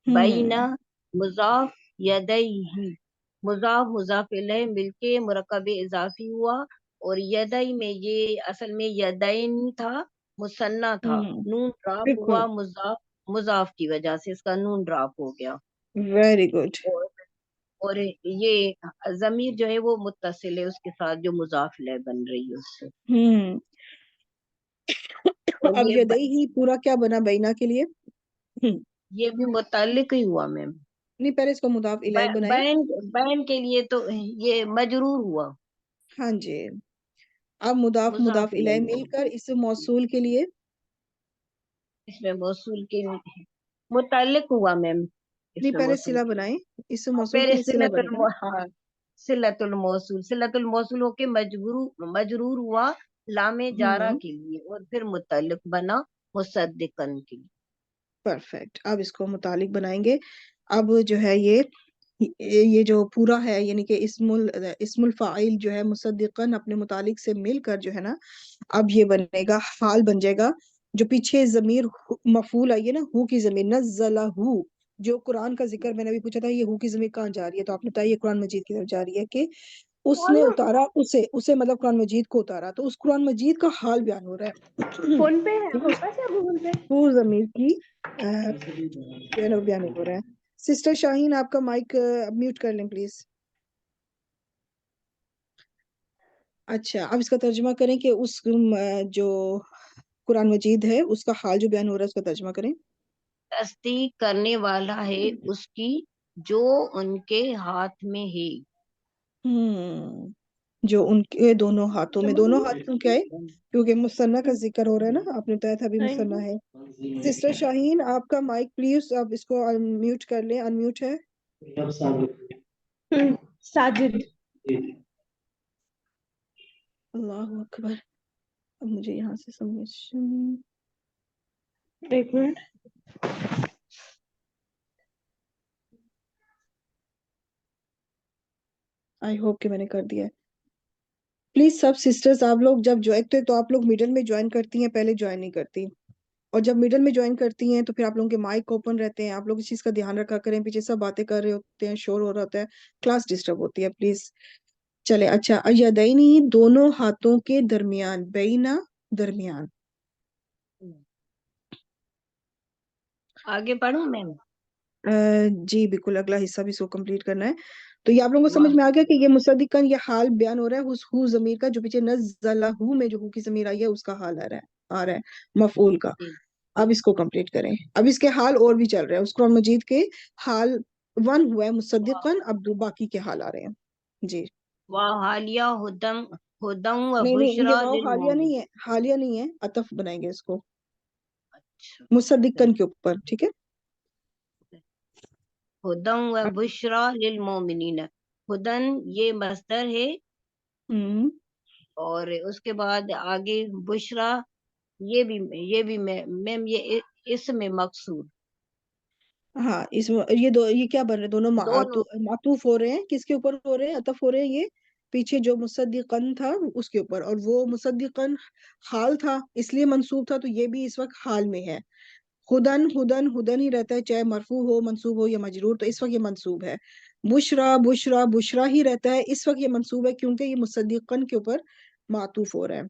बैना
हम्म
मुजाफ यदैही, मुजाफ मुजाफ इलैह मिलके मुरक्कब इजाफी हुआ। और यदई में ये असल में यदैन था, मुसन्ना था,
हम्म
नून ड्रॉप
बिल्कुल,
हुआ मुजाफ, मुजाफ की वजह से इसका नून ड्रॉप हो गया।
Very good.
और और ये जमीर जो है वो मुत्तसिल है उसके साथ जो मुजाफ इलैह बन रही है उससे।
हम्म
और
अब यदई ही पूरा क्या बना बैना के लिए?
ये भी मुतल्लिक ही हुआ मैम।
नहीं, पहले इसको मुदाफ इलैह बनाए।
बैन, बैन के लिए तो ये मजरूर हुआ,
हाँ जी, अब मुदाफ
मुजाफ
मुदाफ इलैह
इलैह
मिलकर इस मौसूल के लिए
इसमें मौसूल के मुतल्लिक हुआ मैम,
नहीं,
इसमें
पहले
मौसूल
सिला
के
बनाए, इस
और
मौसूल के
फिर
लिए सिला बनेगा ना।
हाँ, सिलतुल मौसूल होके मजबूर मजरूर हुआ लामे जारा
हम्म
के लिए और फिर मुतल्लिक बना मुसद्दिकन के लिए।
परफेक्ट, अब इसको मुतालिक बनाएंगे। अब जो है ये जो पूरा है, यानी कि इस्मुल फाइल जो है मुसद्दिकन अपने मुतालिक से मिलकर जो है ना, अब ये बनेगा हाल बन जाएगा। जो पीछे जमीर मफूल आई है ना, हु की जमीर, नज़्ज़ला हु, जो कुरान का जिक्र मैंने अभी पूछा था ये हु की जमीर कहाँ जा रही है, तो आपने बताया ये कुरान मजीद की तरफ जा रही है कि उसने उतारा उसे मतलब कुरान मजीद को उतारा, तो उस कुरान मजीद का हाल बयान हो रहा है।
फोन पे है
ठीक है,
आपके पास या गूगल पे?
हु जमीर की जो है ना बयान हो रहा है। सिस्टर शाहीन आपका माइक म्यूट कर लें प्लीज। अच्छा, अब इसका तर्जुमा करें कि उस जो कुरान मजीद है उसका हाल जो बयान हो रहा है उसका तर्जुमा करें।
तस्दीक करने वाला है उसकी जो उनके हाथ में है।
जो उनके दोनों हाथों में, दोनों हाथ क्यों क्या है? क्योंकि मुसन्ना का जिक्र हो रहा है ना, आपने बताया था अभी मुसन्ना है। सिस्टर शाहीन आपका माइक प्लीज, आप इसको अनम्यूट कर लें, अनम्यूट है।
साजिद।
अल्लाह अकबर, अब मुझे यहाँ से समझ,
एक मिनट।
आई होप कि मैंने कर दिया है। प्लीज सब सिस्टर्स, आप लोग जब ज्वाइन, तो आप लोग मिडिल में ज्वाइन करती हैं, पहले ज्वाइन नहीं करती, और जब मिडिल में ज्वाइन करती हैं तो फिर आप लोगों के माइक ओपन रहते हैं, आप लोग इस चीज का ध्यान रखा करें, पीछे सब बातें कर रहे होते हैं, शोर हो रहा होता है, क्लास डिस्टर्ब होती है, प्लीज। चले, अच्छा, यदैनी दोनों हाथों के दरमियान, बैना दरमियान।
आगे पढ़ूं मैम?
जी बिल्कुल, अगला हिस्सा भी इसको कंप्लीट करना है। तो ये आप लोगों को समझ
वाह,
में आ गया कि ये मुसद्दिकन ये हाल बयान हो रहा है उस हु जमीर का, जो पीछे नज़्ज़लहु में जो हु की जमीर आई है उसका हाल आ रहा है मफऊल का।
जी
अब इसको कंप्लीट करें, अब इसके हाल और भी चल रहे हैं, उस कुरान मजीद के हाल 1 हुआ है मुसद्दिकन, अब बाकी के हाल आ रहे हैं जी।
वाह, हालिया हुदम, हुदम व
नहीं नहीं, ये
बुशरा
वाव
लिल
हालिया
मोमिन।
नहीं है, हालिया नहीं है, अतफ बनाएंगे इसको
अच्छा,
मुसद्दिकन के ऊपर, ठीक है।
हुदम व बुशरा लिल मोमिनीन। हुदन ये मस्दर है
हम्म
और उसके बाद आगे बुशरा, ये भी मैम ये इसमें मकसूर
हाँ, इसमें ये क्या बन रहे हैं, दोनों
दोनों।
मातूफ हो रहे हैं, किसके ऊपर हो रहे हैं, अतफ हो रहे हैं ये پیچھے جو مصدقن تھا اس کے اوپر، اور وہ مصدقن حال تھا اس لیے منصوب تھا، تو یہ بھی اس وقت حال میں ہے. ہدن ہدن ہدن ہی رہتا ہے چاہے مرفوع ہو منصوب ہو یا مجرور، تو اس وقت یہ منصوب ہے. بشرا بشرا بشرا ہی رہتا ہے، اس وقت یہ منصوب ہے کیونکہ یہ مصدقن کے اوپر معطوف ہو رہا ہے.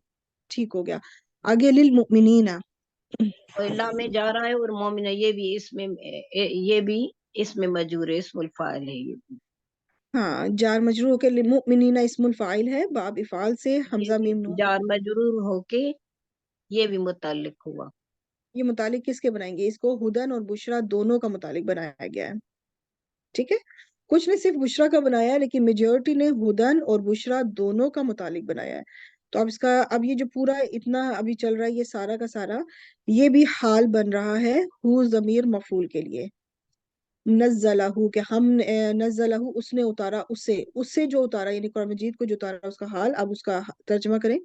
ٹھیک ہو گیا. آگے للمؤمنین.
اور اللہ میں جا رہا ہے، اور مومن یہ بھی اس میں مجرور ہے، اسم الفاعل ہے یہ بھی.
ہاں، جار مجرور ہو کے للمؤمنین اسم الفاعل ہے، باب افعال سے
یہ
حمزہ
بھی
میم نون.
جار مجرور ہو کے یہ بھی متعلق ہوا.
یہ متعلق کس کے بنائیں گے؟ اس کو ہدن اور بشرا دونوں کا متعلق بنایا گیا ہے. ٹھیک ہے، کچھ نے صرف بشرا کا بنایا ہے لیکن میجورٹی نے ہدن اور بشرا دونوں کا متعلق بنایا ہے. تو اب یہ جو پورا اتنا ابھی چل رہا ہے یہ سارا کا سارا یہ بھی حال بن رہا ہے ہو ضمیر مفعول کے لیے. نزلہ کہ ہم نزلہ اس نے اتارا، اس سے جو اتارا یعنی قرآن مجید کو جو اتارا اس کا حال. اب اس کا ترجمہ کریں.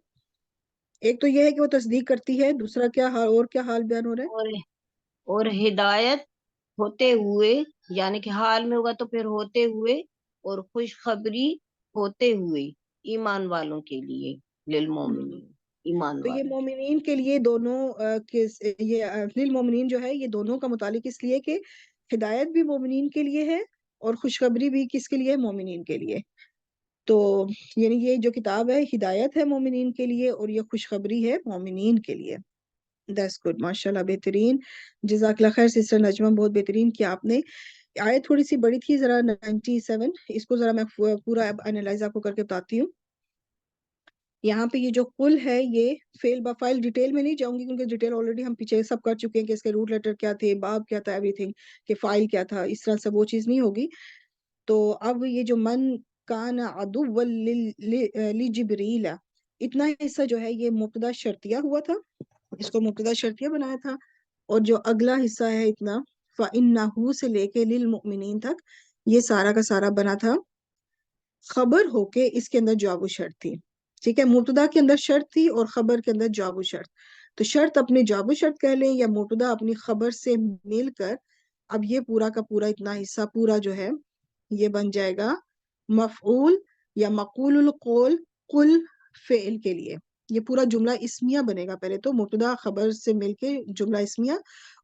ایک تو یہ ہے کہ وہ تصدیق کرتی ہے، دوسرا کیا حال، اور کیا حال بیان ہو رہا ہے؟
اور ہدایت ہوتے ہوئے، یعنی کہ حال میں ہوگا تو پھر ہوتے ہوئے، اور خوشخبری ہوتے ہوئے ایمان والوں کے لیے، للمومنین ایمان
تو یہ
والوں.
مومنین کے لیے دونوں یہ للمومنین جو ہے یہ دونوں کا متعلق اس لیے کہ ہدایت بھی مومنین کے لیے ہے اور خوشخبری بھی کس کے لیے ہے؟ مومنین کے لیے. تو یعنی یہ جو کتاب ہے ہدایت ہے مومنین کے لیے اور یہ خوشخبری ہے مومنین کے لیے. دیٹس گڈ، ماشاء اللہ، بہترین. جزاک اللہ خیر سسٹر نجمہ، بہت بہترین کیا آپ نے. آیت تھوڑی سی بڑی تھی ذرا 97، اس کو ذرا میں پورا انالائز آپ کو کر کے بتاتی ہوں. یہاں پہ یہ جو قل ہے یہ فعل بفعل، ڈیٹیل میں نہیں جاؤں گی کیونکہ ڈیٹیل آلریڈی ہم پیچھے سب کر چکے ہیں کہ اس کے روٹ لیٹر کیا تھے، باب کیا تھا، ایوری تھنگ، کہ فائل کیا تھا، اس طرح سے وہ چیز نہیں ہوگی. تو اب یہ جو من کان عدو لجبریل، اتنا حصہ جو ہے یہ مبتدا شرطیہ ہوا تھا، اس کو مبتدا شرطیہ بنایا تھا. اور جو اگلا حصہ ہے اتنا فَإِنَّهُ سے لے کے للمؤمنین تک یہ سارا کا سارا بنا تھا خبر ہو کے اس کے اندر جواب و شرط تھی. ٹھیک ہے، مبتدا کے اندر شرط تھی اور خبر کے اندر جواب و شرط. تو شرط اپنے جواب و شرط کہہ لیں یا مبتدا اپنی خبر سے مل کر اب یہ پورا کا پورا اتنا حصہ پورا جو ہے یہ بن جائے گا مفعول یا مقول القول قل فعل کے لیے. یہ پورا جملہ اسمیہ بنے گا. پہلے تو مبتدا خبر سے مل کے جملہ اسمیہ،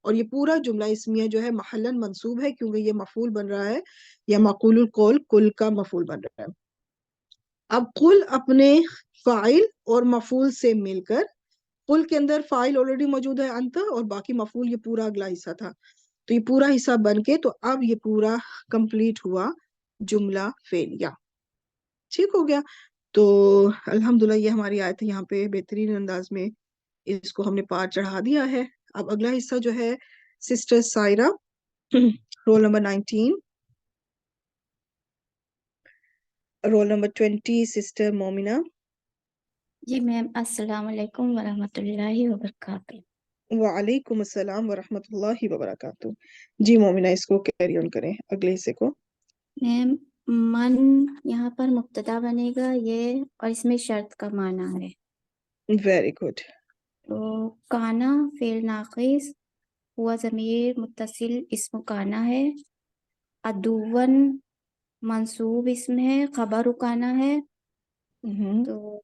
اور یہ پورا جملہ اسمیہ جو ہے محلن منصوب ہے کیونکہ یہ مفعول بن رہا ہے یا مقول القول کل کا مفعول بن رہا ہے. اب قل اپنے فاعل اور مفعول سے مل کر، قل کے اندر فاعل آلریڈی موجود ہے انت، اور باقی مفعول یہ پورا اگلا حصہ تھا. تو یہ پورا حصہ بن کے تو اب یہ پورا کمپلیٹ ہوا جملہ فعلیہ. ٹھیک ہو گیا. تو الحمدللہ یہ ہماری آیت یہاں پہ بہترین انداز میں اس کو ہم نے پار چڑھا دیا ہے. اب اگلا حصہ جو ہے sister Saira, roll number 19، roll number 20 sister Momina.
جی میم، السلام علیکم ورحمۃ اللہ وبرکاتہ.
وعلیکم السلام ورحمۃ اللہ وبرکاتہ. جی مومنہ اس کو کیری آن کریں اگلے حصے کو.
میم، من یہاں پر مبتدا بنے گا یہ، اور اس میں شرط کا معنی ہے.
Very good.
تو کانا فعل ناقص، ہوا ضمیر متصل اسم کانا ہے، ادون منصوب اسم ہے، خبر کانا ہے. تو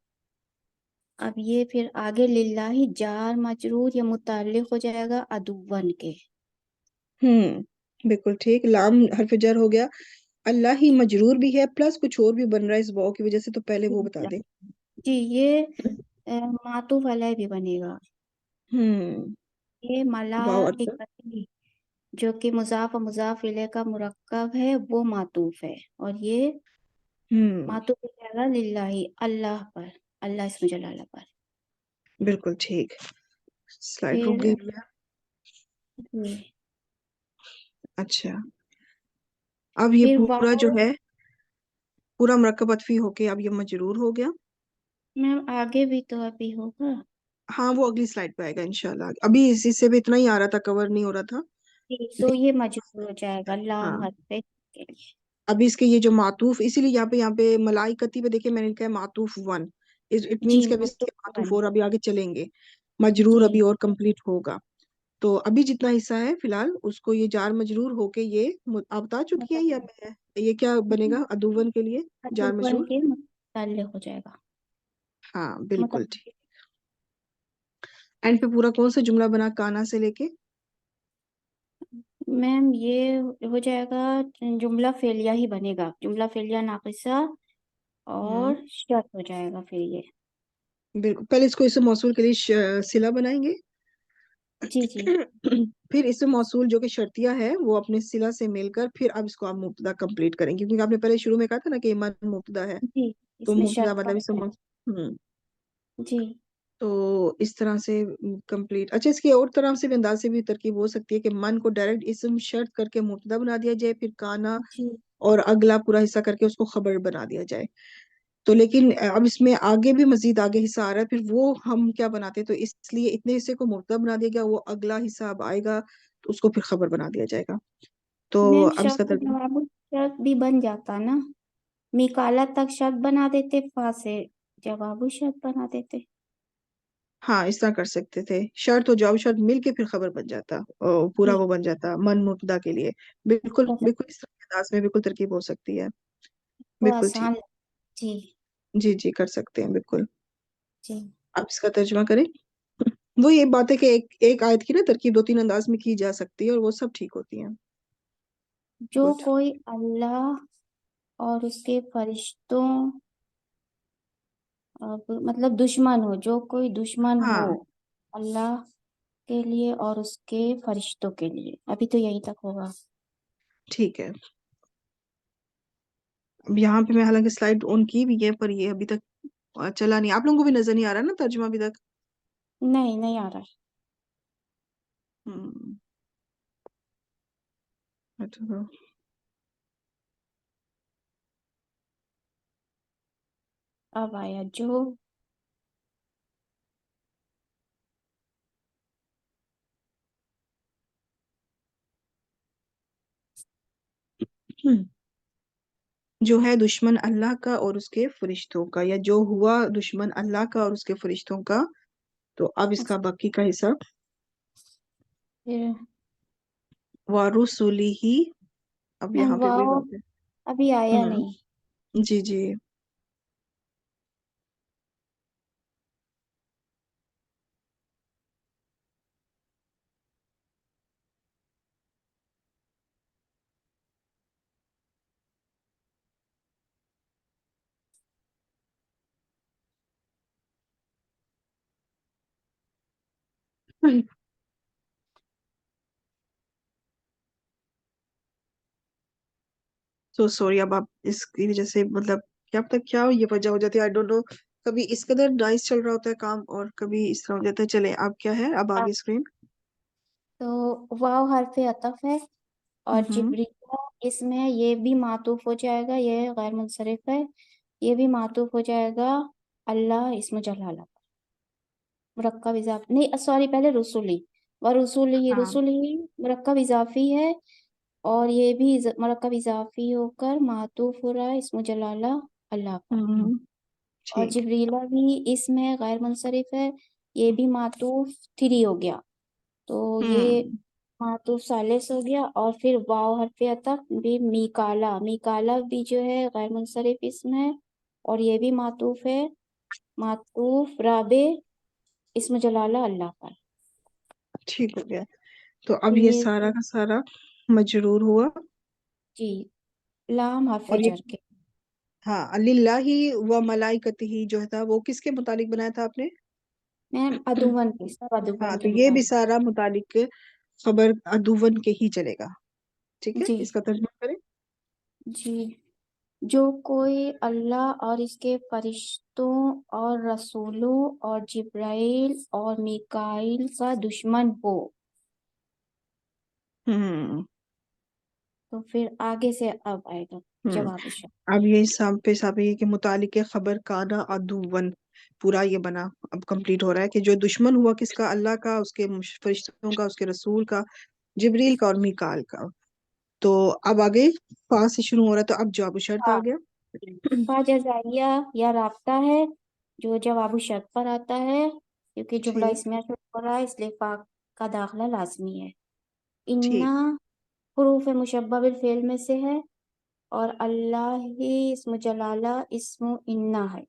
اب یہ پھر آگے للہ جار مجرور یہ متعلق ہو جائے گا ادون کے.
بالکل ٹھیک. لام حرف جر ہو گیا، اللہ ہی مجرور بھی ہے پلس کچھ اور بھی بن رہا ہے اس واو کی وجہ سے، تو پہلے وہ بتا دیں.
جی، یہ معطوف علیہ بھی بنے گا. یہ
واو اچھا.
ملائکتی جو کہ مضاف و مضاف الیہ کا مرکب ہے وہ معطوف ہے، اور یہ معطوف ہو جائے گا للہ اللہ پر، اللہ اسم جلالہ پر.
بالکل ٹھیک. سلائڈ رک
پھر
گئی ہے.
جی،
اچھا، اب یہ
پھر
پورا جو
واو.
ہے پورا مرکب عطفی ہو کے اب یہ مجرور ہو گیا.
میم آگے بھی تو ابھی ہوگا.
ہاں وہ اگلی سلائڈ پہ آئے گا انشاءاللہ. ابھی اسی سے بھی اتنا ہی آ رہا تھا، کور نہیں ہو رہا تھا.
تو یہ مجرور ہو جائے گا
ہاں،
لام حرف کے لیے.
ابھی اس کے یہ جو معطوف، اسی لیے یہاں پہ ملائکتی پہ دیکھیں میں نے لکھا ہے معطوف 1، اٹ
جی
مینس کہ اب اس کے
معطوف
معطوف
بن.
اور ابھی آگے چلیں گے، مجرور
جی
ابھی اور کمپلیٹ ہوگا. تو ابھی جتنا حصہ ہے فی الحال اس کو یہ جار مجرور ہو کے یہ آپ بتا چکی ہیں یا میں، یہ کیا بنے گا ادوون کے لیے جار
ادون
مجرور؟
کے मुतअल्लिक़ हो जाएगा।
हाँ बिल्कुल
मुतअल्लिक़
ठीक। एंड पे पूरा कौन सा जुमला बना काना से लेके?
मैम ये हो जाएगा, जुमला फेलिया ही बनेगा, जुमला फेलिया नाक़िसा और शर्त हो जाएगा फिर ये।
बिल्कुल, पहले इसको इसम मौसूल के लिए सिला बनाएंगे।
जी जी
फिर इसम मौसूल जो कि शर्तिया है वो अपने सिला से मिलकर फिर अब इसको आप मुब्तदा कंप्लीट करेंगे, क्योंकि आपने पहले शुरू में कहा था ना कि मन मुब्तदा है,
जी,
तो
इसमें
मुब्तदा
शर्त का
मतलब इसम
है। जी
तो इस तरह से कंप्लीट। अच्छा, इसकी और तरह से भी अंदाज से भी तरकीब हो सकती है कि मन को डायरेक्ट इसम शर्त करके मुब्तदा बना दिया जाए, फिर काना
जी
और अगला पूरा हिस्सा करके उसको खबर बना दिया जाए। तो लेकिन अब इसमें आगे भी मजीद आगे हिस्सा आ रहा है, फिर वो हम क्या बनाते हैं, तो इसलिए इतने हिस्से को मुब्तदा बना दिया गया, वो अगला हिस्सा अब आएगा तो उसको फिर खबर बना दिया जाएगा। तो
मैम,
अब इसका
शर्त जवाब शर्त भी बन जाता ना, मिकाला तक शर्त बना देते, फा से जवाब शर्त बना देते।
हाँ इस तरह कर सकते थे, शर्त और जवाब शर्त मिल के फिर खबर बन जाता और पूरा
जी
वो बन जाता मन मुब्तदा के लिए। बिल्कुल
तो
बिल्कुल, इस तरह के अंदाज में बिल्कुल तरकीब हो सकती है।
वो
बिल्कुल ठीक।
आसान। जी
जी जी कर सकते हैं बिल्कुल।
जी।
आप इसका तर्जुमा करें। वो ये बात है कि एक आयत की ना तरकीब दो तीन अंदाज में की जा सकती है और वो सब ठीक होती है।
जो
गुड।
कोई अल्लाह और उसके फरिश्तों, मतलब दुश्मन हो, जो कोई दुश्मन हो
हाँ
अल्लाह के लिए और उसके फरिश्तों के लिए, अभी तो यहीं तक होगा।
ठीक है। अब यहाँ पे मैं हालांकि स्लाइड ऑन की भी है पर ये अभी तक चला नहीं, आप लोगों को भी नजर नहीं आ रहा ना तर्जुमा अभी तक?
नहीं, नहीं आ रहा है।
हम्म। अच्छा।
अब आया जो
हम्म। जो है दुश्मन अल्लाह का और उसके फरिश्तों का, या जो हुआ दुश्मन अल्लाह का और उसके फरिश्तों का, तो अब इसका बाकी का हिस्सा
फिर
वारुसुली ही। अब
मैम
यहाँ पे वही
वाव
बात है।
अभी आया
हम्म।
नहीं।
जी जी। सो सॉरी, अब आप इसकी वजह से मतलब क्या पता क्या ये वजह हो जाती है, आई डोंट नो। कभी इस कदर नाइस चल रहा होता है काम और कभी इस तरह हो जाता है। चले अब क्या है, अब
अब
आगे स्क्रीन।
तो वाव हरफ अतफ है और
हम्म।
जिब्रीला इसमें ये भी मातूफ हो जाएगा, ये गैर मुनसरिफ है, ये भी मातूफ हो जाएगा अल्लाह इसमें जलाला, मुरक्कब इजाफी नहीं, सॉरी, पहले रसूली व रसूली,
हाँ।
रसूली मुरक्कब इजाफी है और ये भी मुरक्कब इजाफी होकर मातूफ हो रहा है इसमें जलाला अल्लाह पर।
हम्म।
और
ठीक।
जिब्रीला भी इसमें गैर मुनसरिफ है, ये भी मातूफ थ्री हो गया, तो ये
हम्म।
मातूफ सालिस हो गया। और फिर वाव हरफ अतफ भी मिकाला, मिकाला भी जो है गैर मुनसरिफ इसमें है और ये भी मातूफ है, मातूफ राबे इसमें जलाला अल्लाह पर।
ठीक हो गया। तो अब ये
फिर
सारा का सारा मजरूर हुआ।
जी, लाम हरफ
और ये
जर के।
हाँ लिल्लाही व मलाइकतिही जो था वो किसके मुतालिक बनाया था आपने?
मैम अदुवन के, सब अदुवन
हाँ
के
तो ये भी
मुताबिक।
सारा मुतालिक खबर अदुवन के ही चलेगा। ठीक है,
जी
इसका तर्जुमा करें।
जी। जो कोई अल्लाह और इसके फरिश्तों और रसूलों और जिब्राइल और मीकाइल का दुश्मन हो,
हम्म।
तो फिर आगे से अब आएगा
हम्म।
जवाब शर्त।
अब ये साफ है कि मुतालिक खबर काना अदुवन पूरा ये बना, अब कंप्लीट हो रहा है कि जो दुश्मन हुआ किसका, अल्लाह का, उसके फरिश्तों का, उसके रसूल का, जिब्रील का और मीकाल का। तो अब आगे फा से शुरू हो रहा है, तो अब जवाब शर्त आ
हाँ,
गया।
फा जज़ाइया या राब्ता है जो जवाब शर्त पर आता है, क्योंकि जुमला
ठीक।
इसमें शुरू हो रहा है इसलिए फा का दाखिला लाजमी है। इन्ना
ठीक।
हुरूफ मुशब्बह बिल फेल में से है اور اللہ ہی اسم جلالہ اسم انا ہے.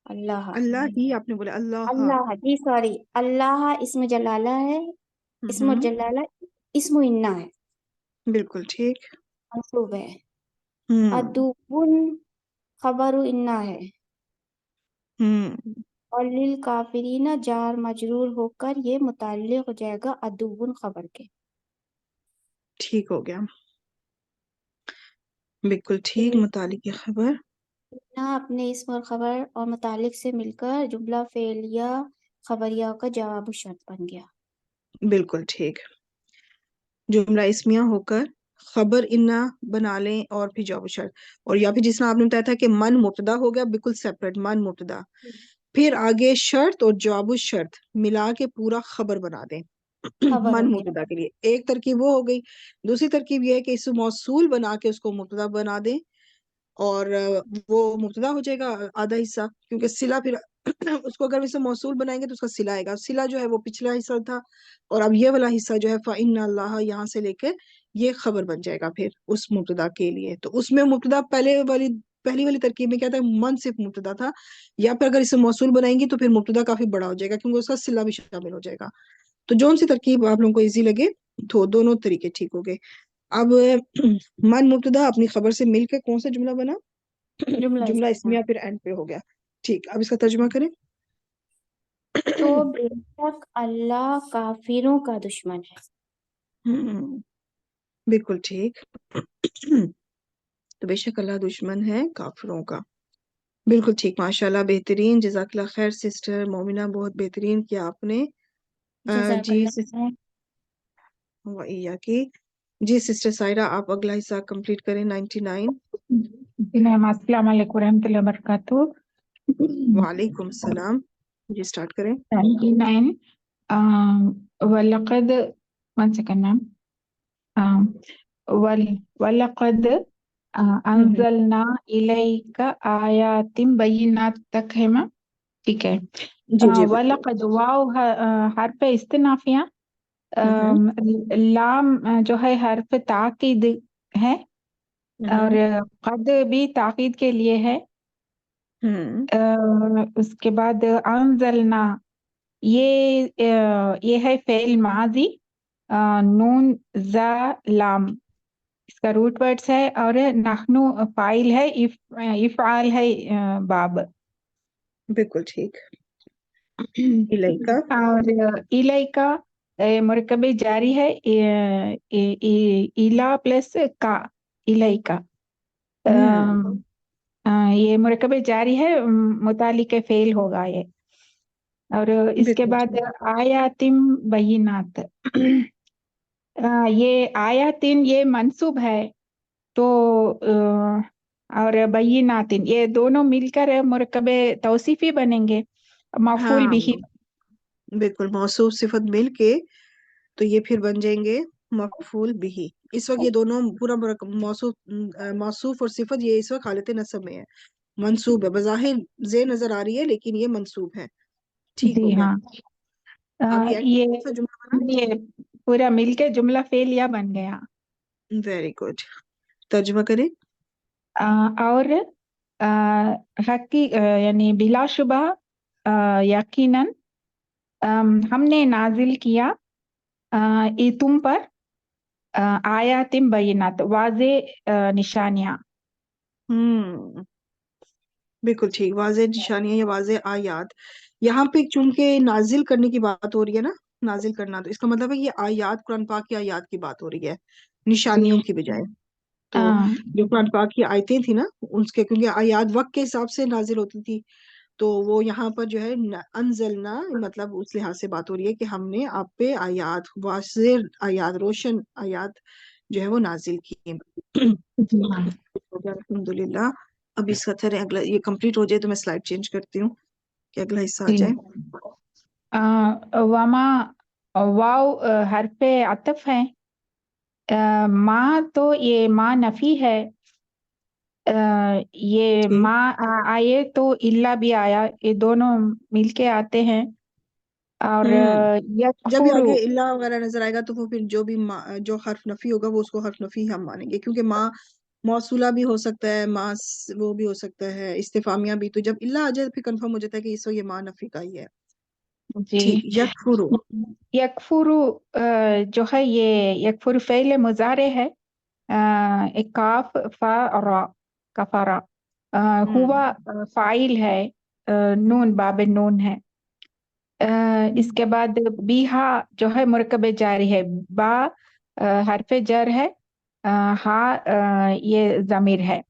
اللہ
اللہ ہی آپ نے بولا، اللہ.
اللہ جی سوری، اللہ اسم جلالہ ہے، اسم
ہوں،
جلالہ اسم انا ہے،
بالکل ٹھیک.
منصوب ہے.
ہوں
ادون خبر انا ہے،
ہوں
اور للکافرین جار مجرور ہو کر یہ متعلق ہو جائے گا ادون خبر کے.
ٹھیک ہو گیا، بالکل ٹھیک. متعلق خبر.
انا اپنے اسم اور خبر اور متعلق سے مل کر جملہ فعلیہ خبریہ کا جواب و شرط بن گیا.
بالکل ٹھیک. جملہ اسمیہ ہو کر خبر انا بنا لیں اور پھر جواب شرط، اور یا پھر جس طرح آپ نے بتایا تھا کہ من مبتدا ہو گیا، بالکل سیپریٹ من مبتدا، پھر آگے شرط اور جواب الشرط ملا کے پورا خبر بنا دیں
خبر
من
ہو گیا.
مبتدا کے لیے. ایک ترکیب وہ ہو گئی. دوسری ترکیب یہ ہے کہ اس موصول بنا کے اس کو مبتدا بنا دیں، اور وہ مبتدا ہو جائے گا آدھا حصہ، کیونکہ صلہ پھر اس کو اگر اسے موصول بنائیں گے تو اس کا صلہ آئے گا. صلہ جو ہے وہ پچھلا حصہ تھا، اور اب یہ والا حصہ جو ہے فَإِنَّ اللَّهَ یہاں سے لے کے یہ خبر بن جائے گا پھر اس مبتدا کے لیے. تو اس میں مبتدا پہلی والی ترکیب میں کیا تھا، من صرف مبتدا تھا، یا پھر اگر اسے موصول بنائیں گے تو پھر مبتدا کافی بڑا ہو جائے گا کیونکہ اس کا صلہ بھی شامل ہو جائے گا. تو جون سی ترکیب آپ لوگوں کو ایزی لگے تو دونوں طریقے ٹھیک ہو گئے. اب من مبتدا اپنی خبر سے مل کے کون سا جملہ بنا،
جملہ
جملہ
اسمیہ.
اسمیہ پھر اینڈ پہ ہو گیا. ٹھیک، اب اس کا ترجمہ کریں.
تو بے شک اللہ کافروں کا دشمن ہے.
ہم، بالکل ٹھیک. تو بے شک اللہ دشمن ہے کافروں کا. بالکل ٹھیک، ماشاءاللہ، بہترین، جزاک اللہ خیر سسٹر مومنہ، بہت بہترین کیا آپ نے.
جزاک
جی
اللہ.
کی جی سسٹر سائرہ، آپ اگلا حصہ کمپلیٹ کریں 99.
جی میم، السلام علیکم ورحمۃ اللہ وبرکاتہ.
وعلیکم السلام. جی سٹارٹ کریں.
99. وَلَقَدْ one second میم. وَلَقَدْ أَنزَلْنَا إِلَيْكَ آيَاتٍ بَيِّنَاتٍ تک ہے میم. ٹھیک ہے.
جی جی بالکل.
وَلَقَدْ واو حرف استنافیہ، لام جو ہے حرف تاکید ہے، اور قد بھی تاکید کے لیے ہے. اس کے بعد انزلنا، یہ ہے فعل ماضی، نون زا لام اس کا روٹ ورڈز ہے، اور نحنو فاعل ہے، افعال ہے باب.
بالکل ٹھیک. الیکا.
اور الیکا مرکب جاری ہے، الا پلس کا، الیکا. یہ مرکب جاری ہے، متعلق فعل ہوگا یہ. اور اس کے
بالکل
بعد
ٹھیک.
آیاتم بینات، یہ آیاتن یہ منصوب ہے، تو اور بیناتن یہ دونوں مل کر مرکب توصیفی بنیں گے، مفعول
ہاں
بھی.
بالکل، موصوف صفت مل کے تو یہ پھر بن جائیں گے مفعول بھی. اس وقت یہ دونوں پورا موصوف اور صفت یہ اس وقت حالت نصب میں ہے، منصوب ہے. بظاہر زیر نظر آ رہی ہے لیکن یہ منصوب ہے. ٹھیک
جی
ہو گیا.
ہاں.
اب یہ
یہ
کون سا جملہ بنا؟
یہ پورا مل کے جملہ فعلیہ بن گیا.
Very good. ترجمہ کریں.
اور یعنی بلا شبہ یقیناً ہم نے نازل کیا تم پر آیات بینات واضح نشانیاں.
بالکل ٹھیک، واضح نشانیاں یا واضح آیات. یہاں پہ چونکہ نازل کرنے کی بات ہو رہی ہے نا، نازل کرنا، تو اس کا مطلب ہے یہ آیات قرآن پاک کی آیات کی بات ہو رہی ہے، نشانیوں کی بجائے. تو جو قرآن پاک کی آیتیں تھی نا اس کے، کیونکہ آیات وقت کے حساب سے نازل ہوتی تھی، تو وہ یہاں پر جو ہے انزلنا مطلب اس لحاظ سے بات ہو رہی ہے کہ ہم نے آپ پہ آیات، واضح آیات، روشن آیات جو ہے وہ نازل کی. الحمدللہ. اب اس کا تھرے اگلا یہ کمپلیٹ ہو جائے تو میں سلائڈ چینج کرتی ہوں کہ اگلا حصہ آ جائے.
وما واو حرف عطف ہے، ما تو یہ ما نفی ہے، یہ
ٹھیک.
ما آئے تو الا بھی آیا، یہ دونوں مل کے آتے ہیں. اور
جب یہ
یکفرو،
آگے اللہ وغیرہ نظر آئے گا تو وہ پھر جو بھی جو حرف نفی ہوگا وہ اس کو حرف نفی ہم مانیں گے، کیونکہ ماں मौसूला भी हो सकता है, मास वो भी हो सकता है, इस्तिफामिया भी। तो जब इल्ला आ जाए फिर कंफर्म हो जाता है कि इस वक्त ये मा नफी का ही है।
जी।
ठीक, यकफुरु।
यकफुरु जो है ये यकफुरु फ़ेल मुज़ारे है, एक काफ फा और रा, कफारा। हुआ फाइल है, नून बाब नून है। इसके बाद बीहा जो है मुरकब जारी है, बा हरफ जर है, हा ये ज़मीर है,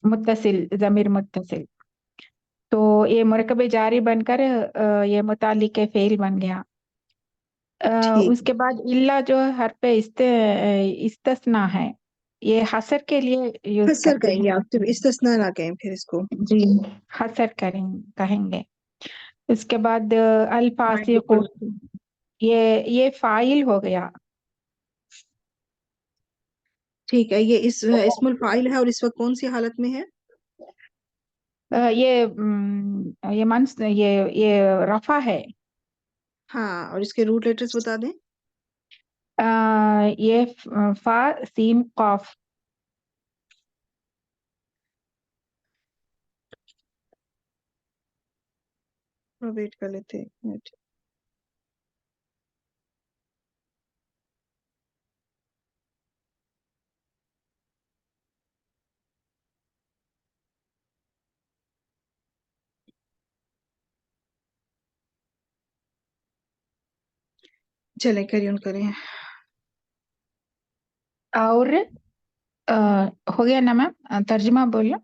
मुत्तसिल, ज़मीर मुत्तसिल। तो ये मुरकब जारी बनकर ये मुतालिक फ़ेल बन गया।
ठीक,
उसके बाद इल्ला जो हरफ इस्तिस्ना है, ये हसर के लिए यूज
हसर
करते
कहेंगे
हैं।
आप, सिर्फ इस्तिस्ना ना कहें फिर इसको।
जी, हसर कहेंगे। उसके बाद अल
बिल्कुल।
फासिकून, ये फाइल हो गया।
ठीक है, ये इस्मुल फाइल है और इस वक्त कौन सी हालत में है?
ये मंस ये रफा है।
हाँ, और इसके रूट लेटर्स बता दें।
ये फा सीन कॉफ।
वेट कर लेते हैं एक मिनट। चले कैरी ऑन करें।
और हो गया ना मैम, तर्जुमा बोलो।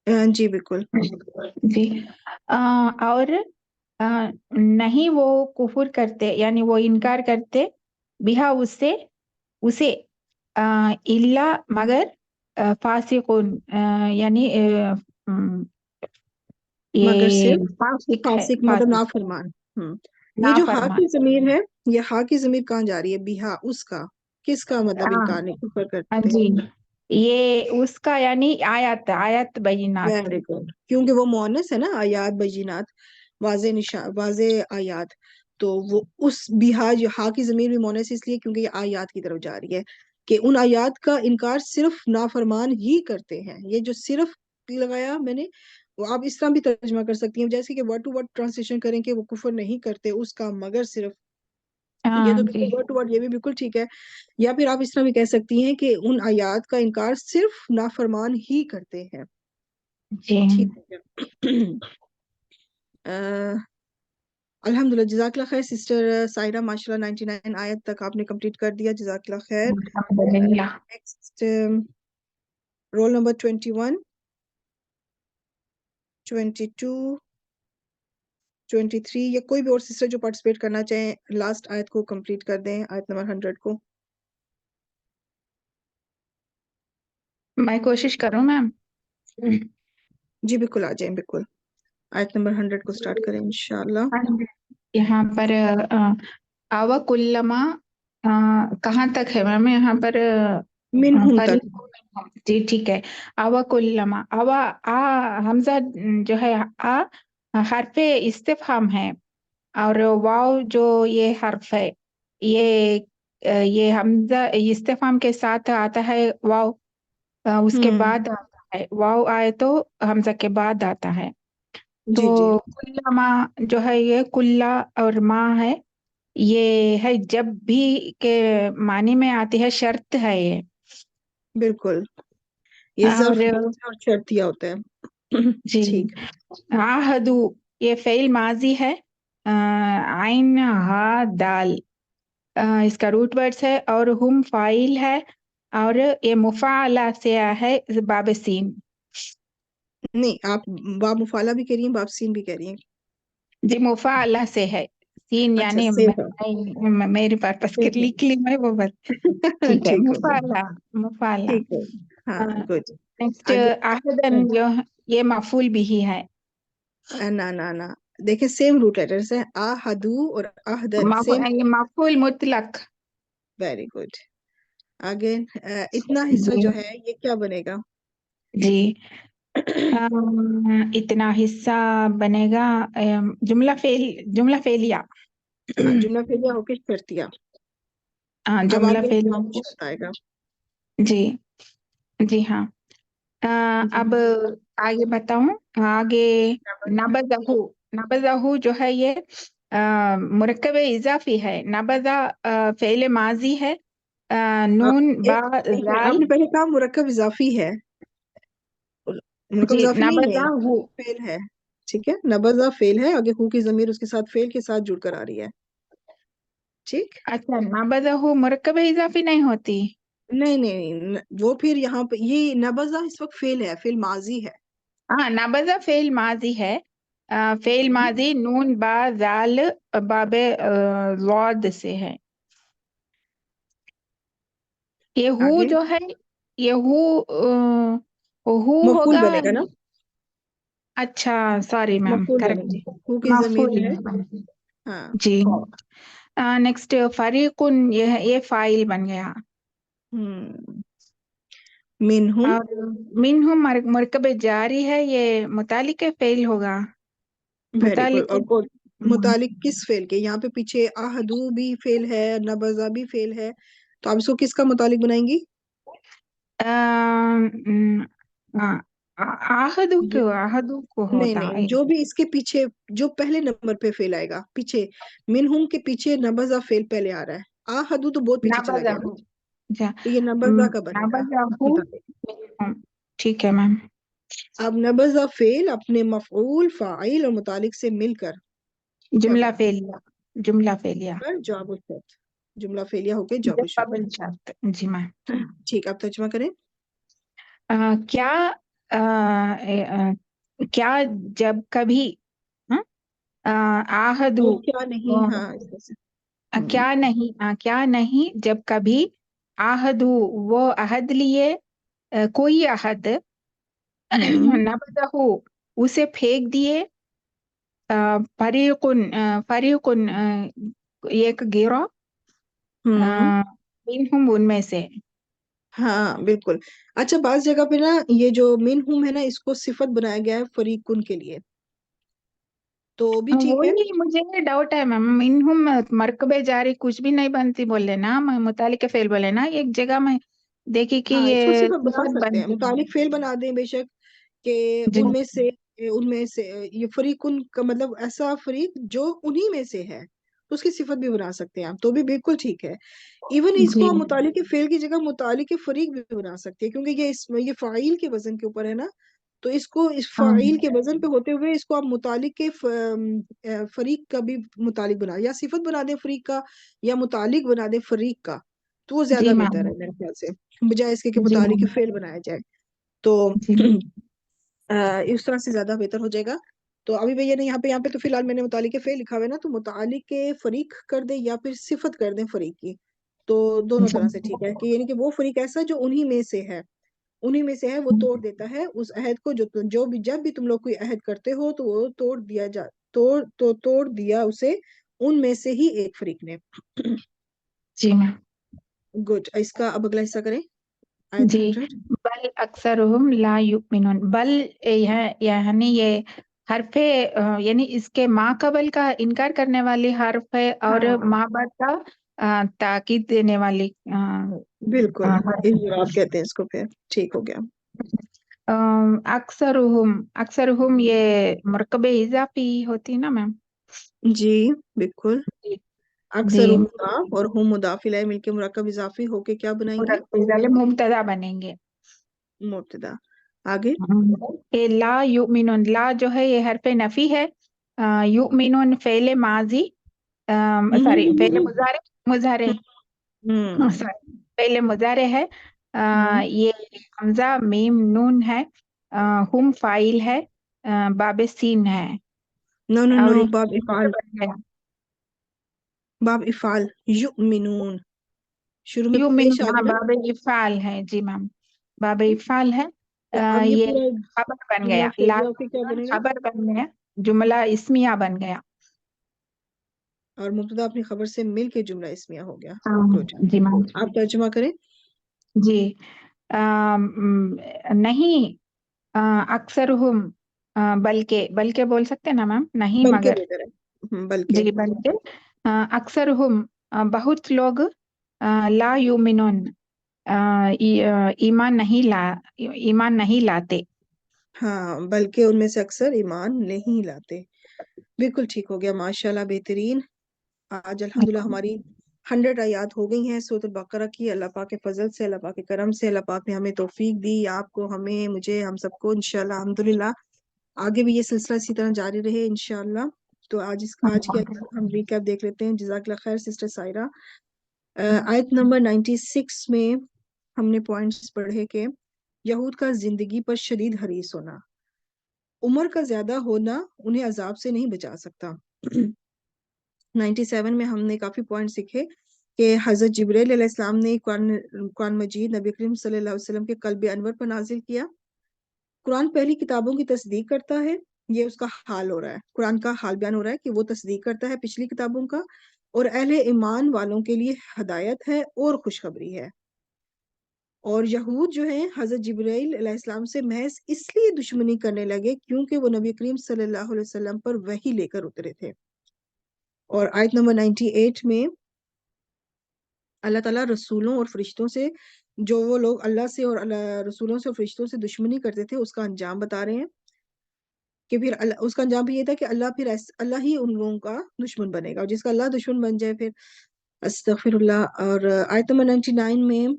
जी बिल्कुल।
जी। और नहीं वो कुफर करते, यानी वो इनकार करते, बिहा उससे, उसे, इल्ला मगर, फासिकुन यानी
मगर
ये
सिर्फ
फासिक है,
फासिक मतलब
फासिक,
नाफरमान। ये जो हा
नाफरमान।
की जमीर है, ये हा की जमीर कहाँ जा रही है? बिहा, उसका, किसका मतलब
हाँ
इनकार नहीं, कुफर
हाँ
करते?
जी, ये उसका यानी आयत, आयत बैनात।
वेरी गुड, क्योंकि वो मोनस है ना, आयात बजीनात, वाजे निशा वाजे आयात। तो वो उस बिहा, जो हा की जमीर भी मोनस इसलिए क्योंकि ये आयात की तरफ जा रही है, कि उन आयात का इनकार सिर्फ नाफरमान ही करते हैं। ये जो सिर्फ लगाया मैंने, वो आप इस तरह भी तर्जमा कर सकती हैं, जैसे कि वर्ड टू वर्ड ट्रांसलेशन करें कि वो कुफर नहीं करते उसका, मगर सिर्फ। तो ये
हाँ
तो
जी।
बिल्कुल वर्ड टू वर्ड, ये भी बिल्कुल ठीक है। या फिर आप इस तरह भी कह सकती हैं कि उन आयात का इनकार सिर्फ नाफरमान ही करते हैं।
जी।
ठीक है। अल्हम्दुलिल्लाह, जज़ाकल्लाह खैर सिस्टर सायरा, माशाल्लाह 99 आयत तक आपने कंप्लीट कर दिया, जज़ाकल्लाह खैर।
अल्हम्दुलिल्लाह।
नेक्स्ट रोल नंबर 21, 22, 23, या कोई भी और सिस्टर जो पार्टिसिपेट करना चाहें, लास्ट आयत को कंप्लीट कर दें, आयत नंबर 100 को।
मैं कोशिश करूँ मैम।
जी बिल्कुल, आ जाएं बिल्कुल। आयत नंबर 100 को स्टार्ट करें इंशाल्लाह।
यहाँ पर आवा कुल्लमा, कहाँ तक है मैम यहाँ पर?
मिनहुम तक।
जी ठीक है। आवा कुल्लमा, आवा, हमजा जो है, हरफे इस्तिफहाम है, और वाव जो ये हर्फ है, ये हमजा इस्तिफहाम के साथ आता है वाव, उसके बाद आता है वाव, आए तो हमजा के बाद आता है।
जी जी
तो कुल्ला माँ जो है, ये कुल्ला और माँ है, ये है जब भी के मानी में आती है, शर्त है ये।
बिल्कुल, ये
और
ज़र्फ होता है और शर्तिया होता है।
जी,
ठीक।
आहदू, ये फेल माजी है, आइन हा दाल, इसका रूट वर्ड्स है, और हुम फाइल है, और ये मुफाला से है, बाब सीन।
नहीं, आप बाब मुफाला भी कह रही हैं, बाब सीन भी कह रही हैं।
जी, मुफाला से है, सीन
अच्छा,
यानी
सेफ है।
मेरे पर्पस के
सेफ है।
लिख ली मैं वो बस। ठीक है,
ठीक है,
मुफाला, मुफाला।
ठीक है। हाँ, गुड।
नेक्स्ट
आगे।
आहदन जो है, ये मफूल भी ही है।
ना ना ना, देखिए सेम रूट लेटर्स है, आहदू और आहदन सेम।
ये मफूल मुतलक।
Very good. आगे इतना हिस्सा
जी
जो है ये क्या बनेगा?
जी। इतना हिस्सा बनेगा, जुमला फेलिया।
हाँ, जुमला फेलिया होके शर्तिया। अब
जुमला
आगे
फेलिया।
शर्त आएगा।
जी। जी हाँ। अब आगे बताऊं, आगे नबज़हु, नबज़हु जो है ये मुरक्कब इजाफी है। नबज़ा फ़ेल माजी है, नून बा
एक मिनट,
जाल।
आपने पहले कहा मुरक्कब इजाफी है, मुरक्कब
जी,
इजाफी नहीं है,
नबज़हु।
फेल है। ठीक है, नबज़ा फेल है, आगे हु की जमीर उसके साथ फेल के साथ जुड़कर आ रही है। ठीक।
अच्छा, नबज़हु मुरक्कब इजाफी नहीं होती।
नहीं नहीं वो फिर यहाँ पे ये नबज़ा इस वक्त फेल है, फेल माजी है।
हाँ, नबज़ा फ़ेल माजी है। फ़ेल माजी नून बा जाल बाबे ज़ाद से है। ये हु
आगे
जो है, ये हु
मफूल
होगा।
बनेगा ना,
अच्छा, सॉरी मैम,
मफूल
करेक्ट।
बनेगा, हु की जमीर
मफूल
जो है।
में।
हाँ।
जी। नेक्स्ट फरीकुन, ये फाइल बन गया।
मिनहुम।
और मिनहुम मरकब जारी है, ये मुतालिक फेल होगा।
Very good.
मुतालिक।
और मुतालिक किस फेल के, यहाँ पे पीछे आहदू भी फेल है, नबज़ा भी फेल है, तो आप इसको किसका मुतालिक बनाएंगी?
आहदू को
नहीं
होता
नहीं,
है।
जो भी इसके पीछे, जो पहले नंबर पे फेल आएगा पीछे, मिनहुम के पीछे नबज़ा फेल पहले आ रहा है, आहदू तो बहुत पीछे चला गया ना,
नबज़हु। अच्छा,
तो ये नबज़ा का बनेगा
नबज़हु
मुतालिक।
मिनहुम। ठीक है मैम।
अब नबज़ा फेल अपने मफऊल, फाइल और मुतालिक से मिलकर क्या
जुमला
बना?
फेलिया, जुमला फेलिया।
पर जवाब शर्त, जुमला फेलिया होके
जब
जवाब शर्त।
कबल शर्त। जी मैम।
ठीक, अब तर्जुमा करें।
क्या क्या जब कभी, हाँ? आहदू,
और क्या नहीं, हाँ इस तरह से।
क्या नहीं, क्या नहीं जब कभी आहदू, वो अहद लिए, कोई अहद, नबदहु, उसे फेंक दिए, फरीकुन, फरीकुन, एक गिरोह,
हम्म।
मिनहुम, उनमें से।
हाँ बिल्कुल। अच्छा, बास जगह पे ना ये जो मिन हुम है ना, इसको सिफत बनाया गया है फरीकुन के लिए, तो भी ठीक है।
वही मुझे डाउट है मैम, मिनहुम मरकबे जारी कुछ भी नहीं बनती बोले ना, मुतालिक फेल बोले ना एक जगह में, देखी कि
हाँ, इसको
ये
सिफत बना
सिफत
सकते हैं,
बनती है।
मुतालिक फेल बना दें बेशक, कि
जी।
उनमें से ये फरीकुन का मतलब ऐसा फरीक जो उन्हीं में से है, तो उसकी सिफत भी बना सकते हैं आप, तो भी बिल्कुल ठीक है। इवन इसको
जी।
हम मुतालिक फेल की जगह मुतालिक फरीक भी बना सकते हैं, क्योंकि ये फाइल के वजन के ऊपर है ना, तो इसको इस फाइल के वजन पे होते हुए इसको आप मुतालिक के फरीक का भी मुतालिक बना, या सिफत बना दें फरीक का, या मुतालिक बना दें फरीक का, तो वो
जी
ज्यादा बेहतर
मैम।
है मेरे ख्याल से, बजाय इसके कि
जी
मुतालिक
मैम।
फेल बनाया जाए, तो
जी मैम।
इस तरह से ज्यादा बेहतर हो जाएगा। तो अभी भैया ने यहाँ पे तो फिलहाल मैंने मुतालिक फेल लिखा हुआ है ना, तो मुतालिक के फरीक कर दे या फिर सिफत कर दें फरीक की, तो दोनों
जी।
तरह से ठीक है, कि यानी कि वो फरीक ऐसा जो उन्हीं में से है, वो तोड़ देता है उस अहद को, जो भी जब भी तुम लोग कोई अहद करते हो तो वो तोड़ दिया उसे उनमें से ही एक फरीक ने।
जी मैम।
गुड, इसका अब अगला हिस्सा करें, आयत
जी।
100।
बल अक्सरुहुम ला युमिनून, बल यानी ये हरफे, यानी इसके माकबल का इनकार करने वाली हर्फ है, और
हाँ
माबद का ताकीद देने वाली
बिल्कुल,
हर्फ
इजराब कहते हैं इसको, फिर ठीक हो गया।
है। अक्सरुहुम, अक्सरुहुम ये मरकबे इजाफी होती ना मैम।
जी बिल्कुल।
जी। जी।
अक्सर मुदाफ और हम मुदाफ इलैह मिलके मुरक्कब इजाफी होके क्या बनाएंगे?
मुब्तदा बनेंगे।
मुब्तदा। आगे।
ये ला युमिनुन, ला जो है ये हरफे नफी है। युमिनुन फेले माजी, सॉरी फेले
हम्म।
मुजारे, मुजारे,
हम्म।
सॉरी फेले मुजारे है।
हम्म।
ये हमजा मीम नून है। हुम फाइल है। बाबे सीन है।
नो नो नो,
और ये
बाब इफाल,
बन गया।
बाब इफाल, युमिनून शुरू में
युमिनुन,
पेश आ
हाँ
गई ना,
बाबे इफाल है जी मैम, बाबे इफाल है।
तो अब ये
ये
पूरा
खबर बन
जुमला
गया,
फेल
ला
गया, फिर क्या बनेगा?
खबर बन गया, जुमला इस्मिया बन गया।
और मुब्तदा अपनी खबर से मिल के जुमला इस्मिया हो गया।
हाँ,
गुड,
जी मैम।
आप तर्जुमा करें।
जी। नहीं, अक्सर हम, बल्कि, बल्कि बोल सकते हैं ना मैम, नहीं
बल्कि
मगर।
बेहतर है, बल्कि।
जी बल्कि, अक्सर हम, बहुत लोग, ला युमिनुन, ईमान नहीं लाते।
हाँ, बल्कि उनमें से अक्सर ईमान नहीं लाते। बिल्कुल ठीक हो गया, माशाल्लाह, बेहतरीन। आज अल्हम्दुलिल्लाह हमारी 100 आयात हो गई हैं सूरत बकरा की। अल्लाह पाक के फजल से, अल्लाह पाक के करम से, अल्लाह पाक ने हमें तौफीक दी, आपको, हमें, मुझे, हम सबको, इंशाल्लाह अल्हम्दुलिल्लाह आगे भी ये सिलसिला इसी तरह जारी रहे इंशाल्लाह। तो आज की आयत हम रिकैप देख लेते हैं। जज़ाकल्लाह खैर सिस्टर सायरा। आयत नंबर 96 में हमने पॉइंट्स पढ़े कि यहूद का जिंदगी पर शदीद हरीस होना, उम्र का ज्यादा होना उन्हें अजाब से नहीं बचा सकता। 97 में हमने काफी पॉइंट सीखे कि हजरत जिब्रील अलैहिस्सलाम ने कुरान मजीद नबी करीम सल्लल्लाहु अलैहि वसल्लम के कल्ब अनवर पर नाजिल किया। कुरान पहली किताबों की तस्दीक करता है, ये उसका हाल हो रहा है, कुरान का हाल बयान हो रहा है कि वो तस्दीक करता है पिछली किताबों का, और अहले ईमान वालों के लिए हदायत है और खुशखबरी है। और यहूद जो है हजरत जिब्राइल अलैहिस्सलाम से महज इसलिए दुश्मनी करने लगे क्योंकि वो नबी करीम सल्लल्लाहु अलैहि वसल्लम पर वही लेकर उतरे थे। और आयत नंबर 98 में अल्लाह ताला रसूलों और फरिश्तों से, जो वो लोग अल्लाह से और रसूलों से और फरिश्तों से दुश्मनी करते थे, उसका अंजाम बता रहे हैं कि फिर उसका अंजाम भी ये था कि अल्लाह ही उन लोगों का दुश्मन बनेगा, और जिसका अल्लाह दुश्मन बन जाए फिर अस्तगफिरुल्लाह। और आयत नंबर 99 में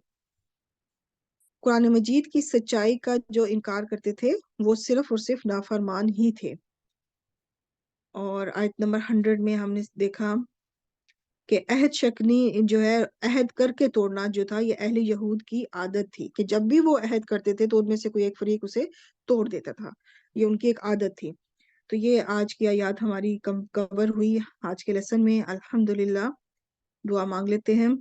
कुरान मजीद की सच्चाई का जो इनकार करते थे वो सिर्फ और सिर्फ नाफरमान ही थे। और आयत नंबर 100 में हमने देखा कि अहद शकनी जो है, अहद करके तोड़ना जो था, ये अहले यहूद की आदत थी कि जब भी वो अहद करते थे तो उनमें से कोई एक फरीक उसे तोड़ देता था, ये उनकी एक आदत थी। तो ये आज की आयत हमारी कवर हुई आज के लेसन में, अल्हम्दुलिल्लाह। दुआ मांग लेते हैं।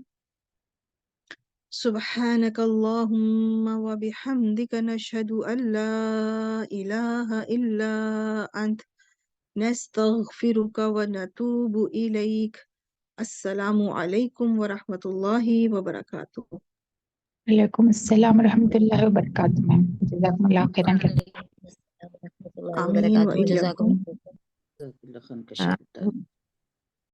सुब्हानक अल्लाहुम्मा व बिहम्दिका नशहदु अल्ला इलाहा इल्ला अंत नस्तगफिरुका व नतूबु इलैक। अस्सलामु अलैकुम व रहमतुल्लाहि व बरकातुहू।
वालेकुम अस्सलाम रहमतुल्लाहि व बरकातहू मैम, जज़ाकुमुल्लाह खैरन।
वालेकुम अस्सलाम व रहमतुल्लाहि व
आमीन व
बरकातुहू।
इय्याकुम।
जज़ाकुमुल्लाह।